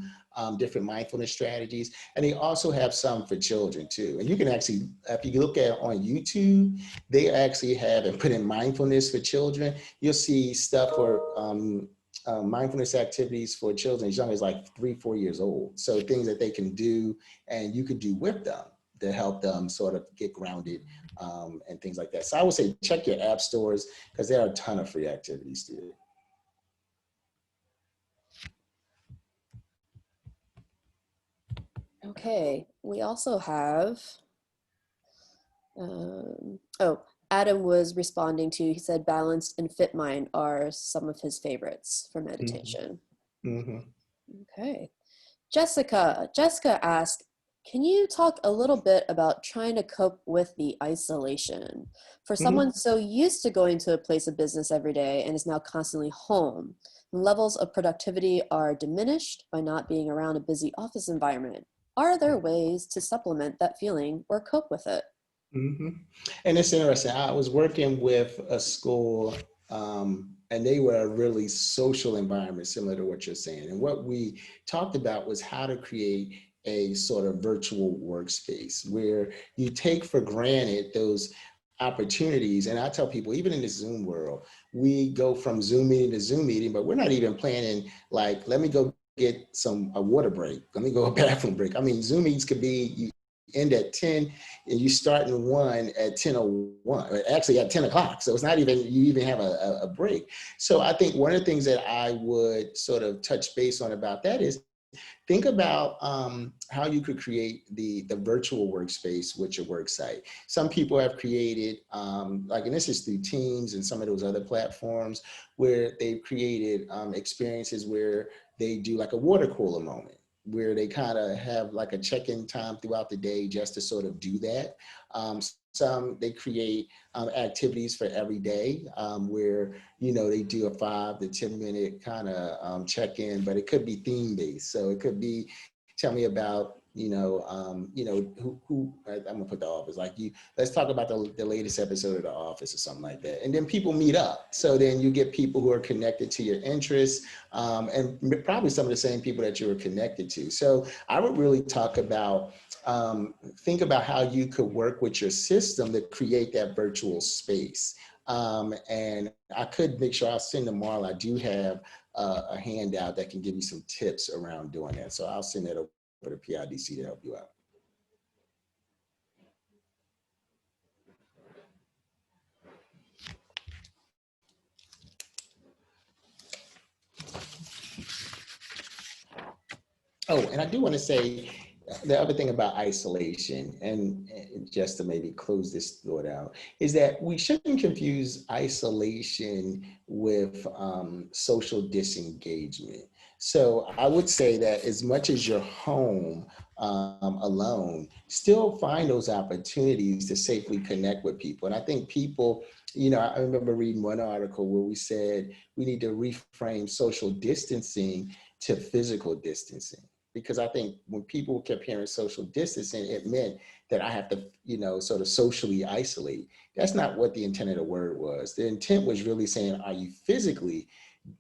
different mindfulness strategies. And they also have some for children too. And you can actually, if you look at on YouTube, they actually have and put in mindfulness for children. You'll see stuff for mindfulness activities for children as young as like 3-4 years old. So things that they can do and you could do with them to help them sort of get grounded and things like that. So I would say check your app stores because there are a ton of free activities too. Okay, we also have, Adam was responding to, he said balanced and fit mind are some of his favorites for meditation. Mm-hmm. Okay. Jessica asked, can you talk a little bit about trying to cope with the isolation? For someone so used to going to a place of business every day and is now constantly home, levels of productivity are diminished by not being around a busy office environment. Are there ways to supplement that feeling or cope with it? Mm-hmm. And it's interesting. I was working with a school and they were a really social environment similar to what you're saying. And what we talked about was how to create a sort of virtual workspace where you take for granted those opportunities. And I tell people, even in the Zoom world, we go from Zoom meeting to Zoom meeting, but we're not even planning like, let me go get a water break. Let me go a bathroom break. I mean, Zoom meetings could be, you end at 10 and you start in one at 10:01, actually at 10 o'clock. So it's not even, you even have a break. So I think one of the things that I would sort of touch base on about that is think about how you could create the virtual workspace with your work site. Some people have created, and this is through Teams and some of those other platforms where they've created experiences where they do like a water cooler moment, where they kind of have like a check-in time throughout the day just to sort of do that. Some they create activities for every day where, they do a 5 to 10 minute kind of check-in, but it could be theme-based. So it could be, tell me about, I'm gonna put the office, like let's talk about the latest episode of The Office or something like that. And then people meet up. So then you get people who are connected to your interests and probably some of the same people that you were connected to. So I would really talk about, think about how you could work with your system to create that virtual space. And I could make sure I'll send to Marla. I do have a handout that can give you some tips around doing that. So I'll send that over to PIDC to help you out. Oh, and I do want to say the other thing about isolation, and just to maybe close this thought out, is that we shouldn't confuse isolation with social disengagement. So I would say that as much as you're home alone, still find those opportunities to safely connect with people. And I think people, I remember reading one article where we said we need to reframe social distancing to physical distancing. Because I think when people kept hearing social distancing, it meant that I have to, sort of socially isolate. That's not what the intent of the word was. The intent was really saying, are you physically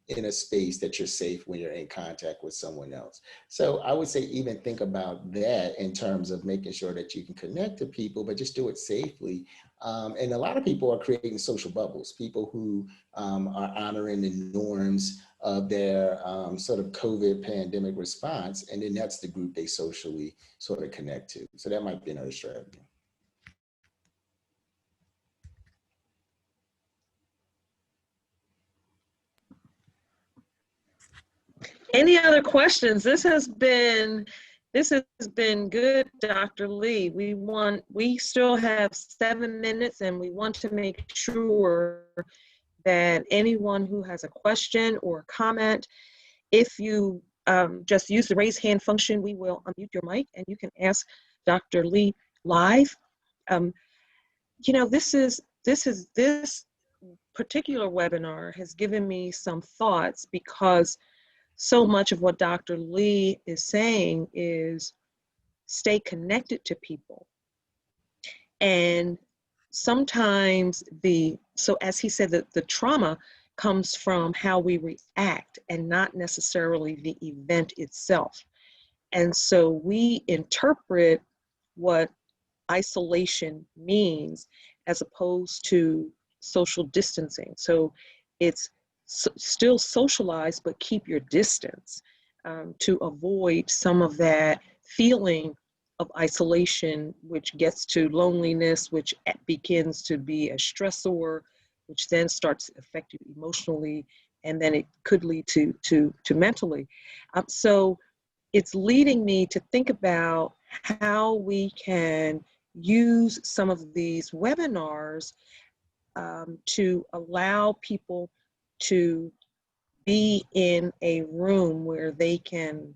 in a space that you're safe when you're in contact with someone else. So I would say even think about that in terms of making sure that you can connect to people, but just do it safely. And a lot of people are creating social bubbles, people who are honoring the norms of their sort of COVID pandemic response. And then that's the group they socially sort of connect to. So that might be another strategy. Any other questions? This has been good, Dr. Lee. We still have 7 minutes, and we want to make sure that anyone who has a question or comment, if you just use the raise hand function, we will unmute your mic and you can ask Dr. Lee live. You know, this particular webinar has given me some thoughts, because so much of what Dr. Lee is saying is stay connected to people. And sometimes so as he said, the trauma comes from how we react and not necessarily the event itself. And so we interpret what isolation means as opposed to social distancing. So it's still socialize, but keep your distance to avoid some of that feeling of isolation, which gets to loneliness, which begins to be a stressor, which then starts to affect you emotionally, and then it could lead to mentally. So it's leading me to think about how we can use some of these webinars to allow people to be in a room where they can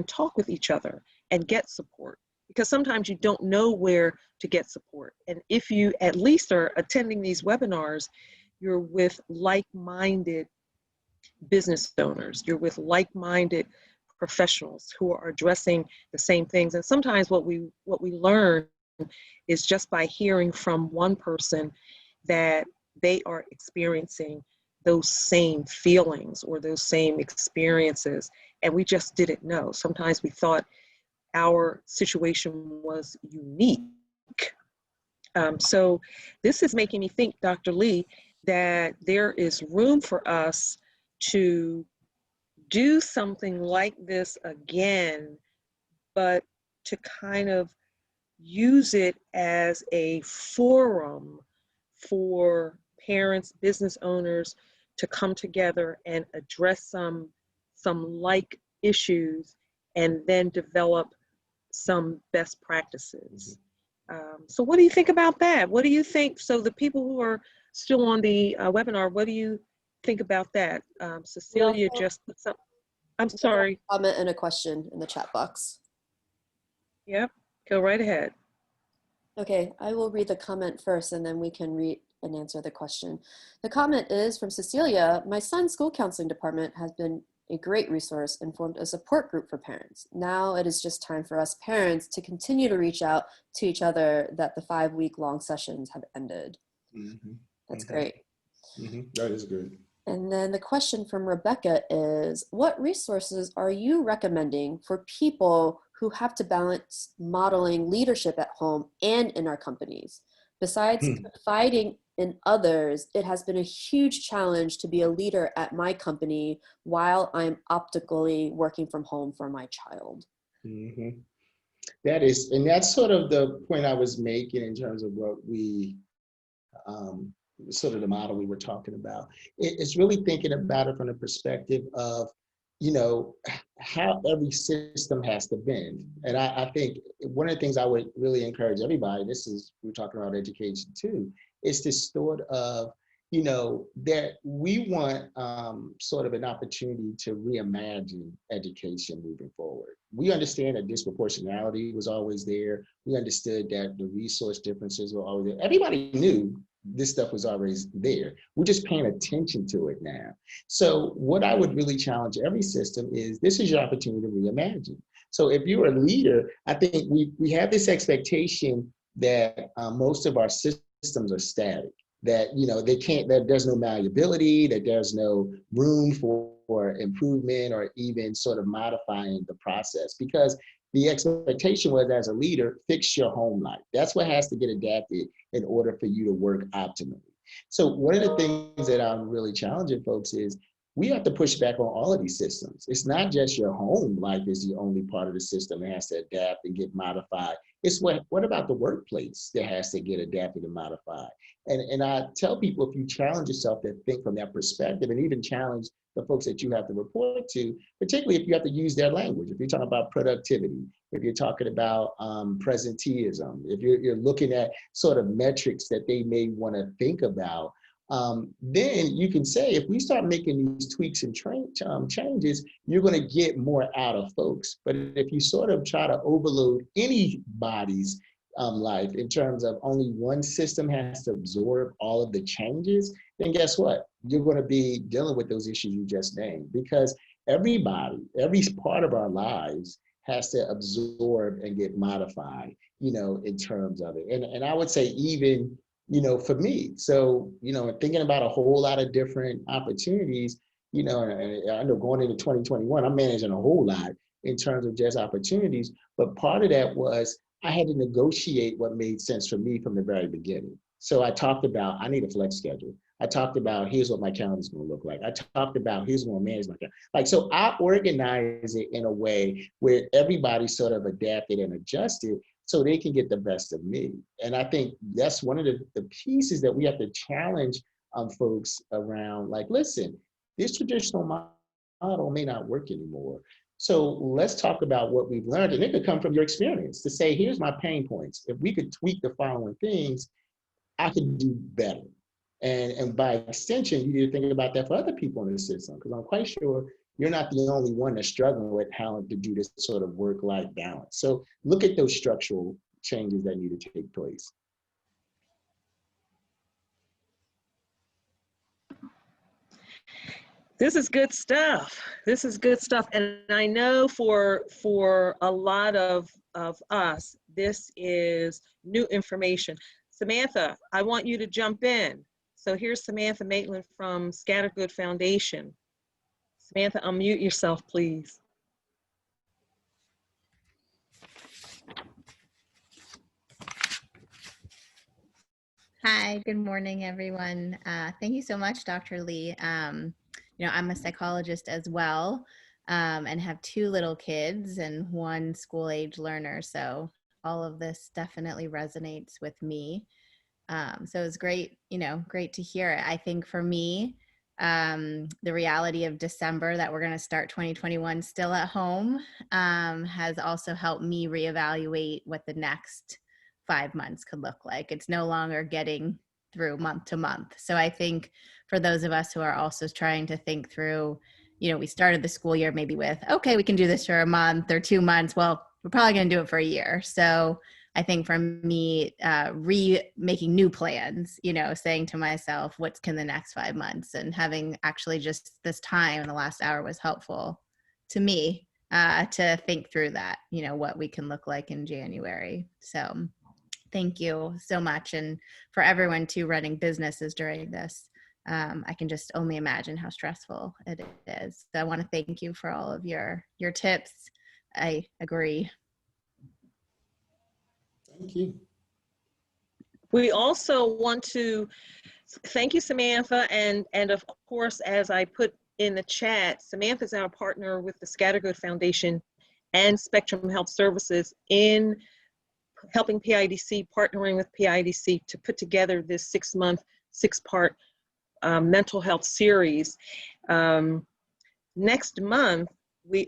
talk with each other and get support, because sometimes you don't know where to get support. And if you at least are attending these webinars, you're with like-minded business owners, you're with like-minded professionals who are addressing the same things. And sometimes what we learn is just by hearing from one person that they are experiencing those same feelings or those same experiences, and we just didn't know. Sometimes we thought our situation was unique. So this is making me think, Dr. Lee, that there is room for us to do something like this again, but to kind of use it as a forum for parents, business owners to come together and address some like issues, and then develop some best practices. So what do you think about that? What do you think? So the people who are still on the webinar, what do you think about that? Cecilia just put some, I'm sorry. A comment and a question in the chat box. Yep, go right ahead. Okay, I will read the comment first and then we can read and answer the question. The comment is from Cecilia. My son's school counseling department has been a great resource and formed a support group for parents. Now it is just time for us parents to continue to reach out to each other that the 5-week-long sessions have ended. Mm-hmm. That's great. Mm-hmm. That is good. And then the question from Rebecca is, what resources are you recommending for people who have to balance modeling leadership at home and in our companies? Besides confiding in others, it has been a huge challenge to be a leader at my company while I'm optically working from home for my child. Mm-hmm. And that's sort of the point I was making in terms of what we, sort of the model we were talking about. It's really thinking about it from the perspective of, you know, how every system has to bend. And I think one of the things I would really encourage everybody, we're talking about education too, is this sort of, you know, that we want sort of an opportunity to reimagine education moving forward. We understand that disproportionality was always there. We understood that the resource differences were always there. Everybody knew this stuff was always there. We're just paying attention to it now. So what I would really challenge every system is, this is your opportunity to reimagine. So if you're a leader, I think we have this expectation that most of our systems are static. that, you know, they can't, that there's no malleability, that there's no room for improvement or even sort of modifying the process, because the expectation was, as a leader, fix your home life. That's what has to get adapted in order for you to work optimally. So one of the things that I'm really challenging folks is we have to push back on all of these systems. It's not just your home life is the only part of the system that has to adapt and get modified. It's what about the workplace that has to get adapted and modified? And I tell people, if you challenge yourself to think from that perspective, and even challenge the folks that you have to report to, particularly if you have to use their language, if you're talking about productivity, if you're talking about presenteeism, if you're looking at sort of metrics that they may want to think about, then you can say, if we start making these tweaks and changes, you're going to get more out of folks. But if you sort of try to overload anybody's life in terms of only one system has to absorb all of the changes, then guess what? You're going to be dealing with those issues you just named, because everybody, every part of our lives has to absorb and get modified, you know, in terms of it. And I would say even, you know, for me, so, you know, thinking about a whole lot of different opportunities, you know, and I know going into 2021, I'm managing a whole lot in terms of just opportunities, but part of that was I had to negotiate what made sense for me from the very beginning. So I talked about, I need a flex schedule. I talked about, here's what my calendar is going to look like. I talked about, here's what I'm manage my calendar. Like, so I organize it in a way where everybody sort of adapted and adjusted so they can get the best of me. And I think that's one of the pieces that we have to challenge folks around, like, listen, this traditional model may not work anymore. So let's talk about what we've learned, and it could come from your experience to say, here's my pain points. If we could tweak the following things, I could do better. And by extension, you need to think about that for other people in the system, because I'm quite sure you're not the only one that's struggling with how to do this sort of work-life balance. So look at those structural changes that need to take place. This is good stuff. This is good stuff. And I know for a lot of us, this is new information. Samantha, I want you to jump in. So here's Samantha Maitland from Scattergood Foundation. Samantha, unmute yourself, please. Hi, good morning, everyone. Thank you so much, Dr. Lee. You know, I'm a psychologist as well, and have 2 little kids and 1 school-age learner. So all of this definitely resonates with me. So it's great, you know, great to hear it. I think for me, the reality of December that we're going to start 2021 still at home has also helped me reevaluate what the next 5 months could look like. It's no longer getting through month to month. So I think for those of us who are also trying to think through, you know, we started the school year maybe with, okay, we can do this for a month or 2 months. Well, we're probably going to do it for a year. So I think for me, making new plans, you know, saying to myself, what can the next 5 months, and having actually just this time in the last hour was helpful to me to think through that, you know, what we can look like in January. So thank you so much. And for everyone too running businesses during this, I can just only imagine how stressful it is. So I want to thank you for all of your tips. I agree. Thank you. We also want to thank you, Samantha, and of course, as I put in the chat, Samantha's our partner with the Scattergood Foundation and Spectrum Health Services in helping PIDC, partnering with PIDC to put together this 6-month, 6-part mental health series. Next month,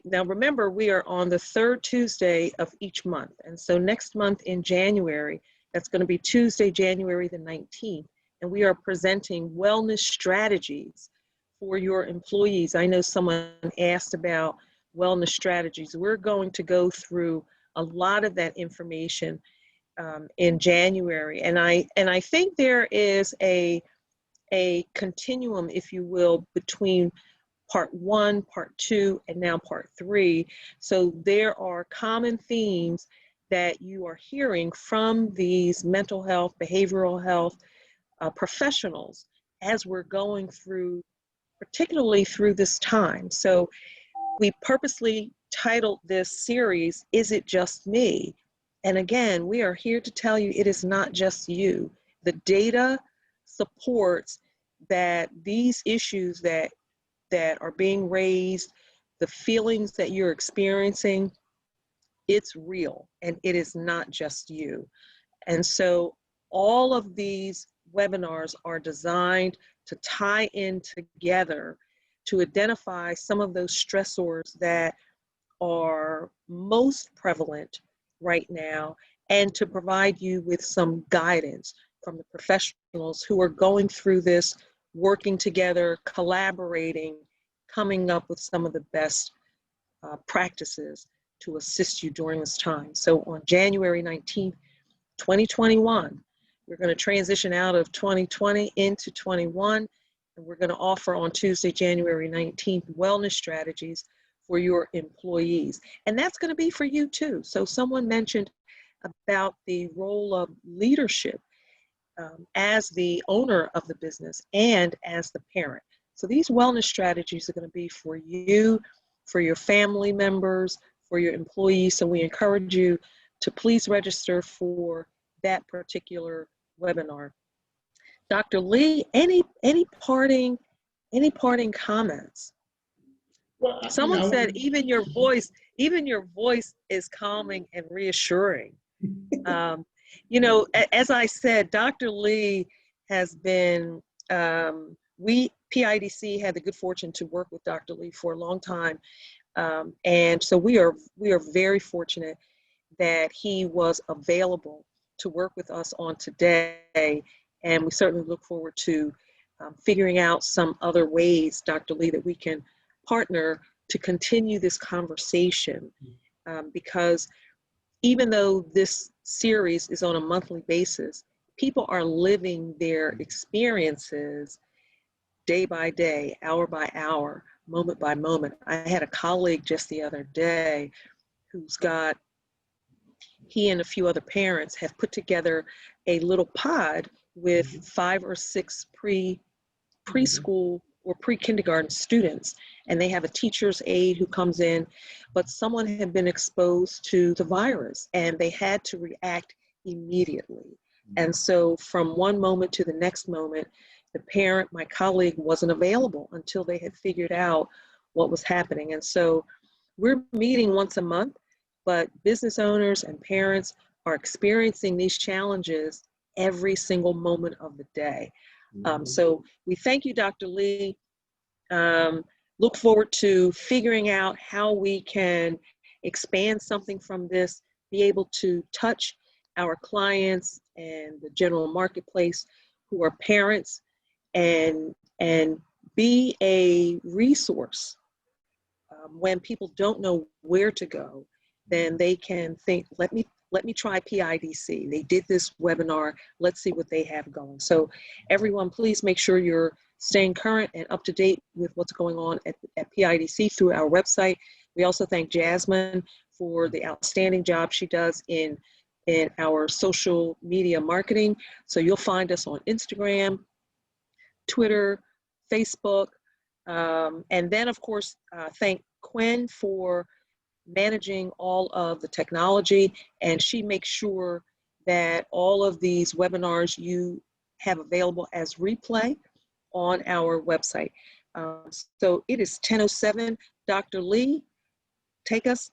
now remember, we are on the 3rd Tuesday of each month. And so next month in January, that's going to be Tuesday, January the 19th. And we are presenting wellness strategies for your employees. I know someone asked about wellness strategies. We're going to go through a lot of that information in January. And I think there is a continuum, if you will, between part 1, part 2, and now part 3. So there are common themes that you are hearing from these mental health, behavioral health professionals as we're going through, particularly through this time. So we purposely titled this series, Is It Just Me? And again, we are here to tell you it is not just you. The data supports that these issues that are being raised, the feelings that you're experiencing, it's real and it is not just you. And so all of these webinars are designed to tie in together to identify some of those stressors that are most prevalent right now and to provide you with some guidance from the professionals who are going through this, working together, collaborating, coming up with some of the best practices to assist you during this time. So on January 19th, 2021, we're going to transition out of 2020 into 21, and we're going to offer on Tuesday, January 19th, wellness strategies for your employees. And that's going to be for you too. So someone mentioned about the role of leadership as the owner of the business and as the parent. So these wellness strategies are going to be for you, for your family members, for your employees. So we encourage you to please register for that particular webinar. Dr. Lee, any parting comments? Well, Someone said even your voice is calming and reassuring. You know, as I said, Dr. Lee has been, PIDC had the good fortune to work with Dr. Lee for a long time. And so we are very fortunate that he was available to work with us on today. And we certainly look forward to figuring out some other ways, Dr. Lee, that we can partner to continue this conversation. Because even though this series is on a monthly basis, people are living their experiences day by day, hour by hour, moment by moment. I had a colleague just the other day he and a few other parents have put together a little pod with 5 or 6 preschool or pre-kindergarten students, and they have a teacher's aide who comes in, but someone had been exposed to the virus and they had to react immediately. And so from one moment to the next moment, the parent, my colleague, wasn't available until they had figured out what was happening. And so we're meeting once a month, but business owners and parents are experiencing these challenges every single moment of the day. So we thank you, Dr. Lee. Look forward to figuring out how we can expand something from this, be able to touch our clients and the general marketplace who are parents and be a resource. When people don't know where to go, then they can think, let me try PIDC. They did this webinar. Let's see what they have going. So everyone, please make sure you're staying current and up to date with what's going on at PIDC through our website. We also thank Jasmine for the outstanding job she does in our social media marketing. So you'll find us on Instagram, Twitter, Facebook, and then of course, thank Quinn for managing all of the technology, and she makes sure that all of these webinars you have available as replay on our website. So it is 10:07. Dr. Lee, take us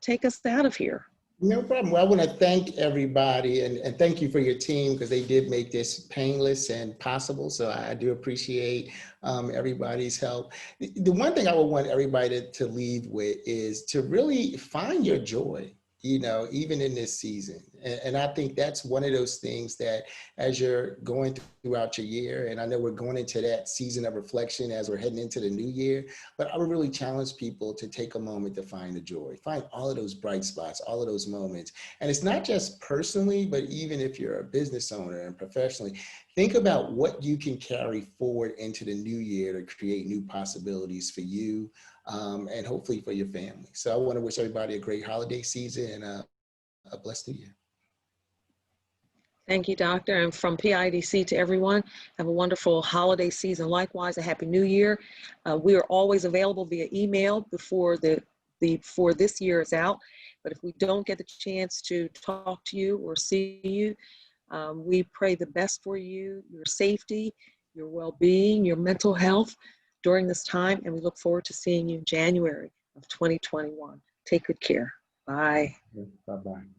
out of here. No problem. Well, I want to thank everybody and thank you for your team because they did make this painless and possible. So I do appreciate everybody's help. The one thing I would want everybody to leave with is to really find your joy, you know, even in this season. And I think that's one of those things that as you're going throughout your year, and I know we're going into that season of reflection as we're heading into the new year, but I would really challenge people to take a moment to find the joy, find all of those bright spots, all of those moments. And it's not just personally, but even if you're a business owner and professionally, think about what you can carry forward into the new year to create new possibilities for you and hopefully for your family. So I want to wish everybody a great holiday season and a blessed new year. Thank you, Doctor. And from PIDC to everyone, have a wonderful holiday season. Likewise, a Happy New Year. We are always available via email before this year is out. But if we don't get the chance to talk to you or see you, we pray the best for you, your safety, your well-being, your mental health during this time. And we look forward to seeing you in January of 2021. Take good care. Bye. Bye-bye.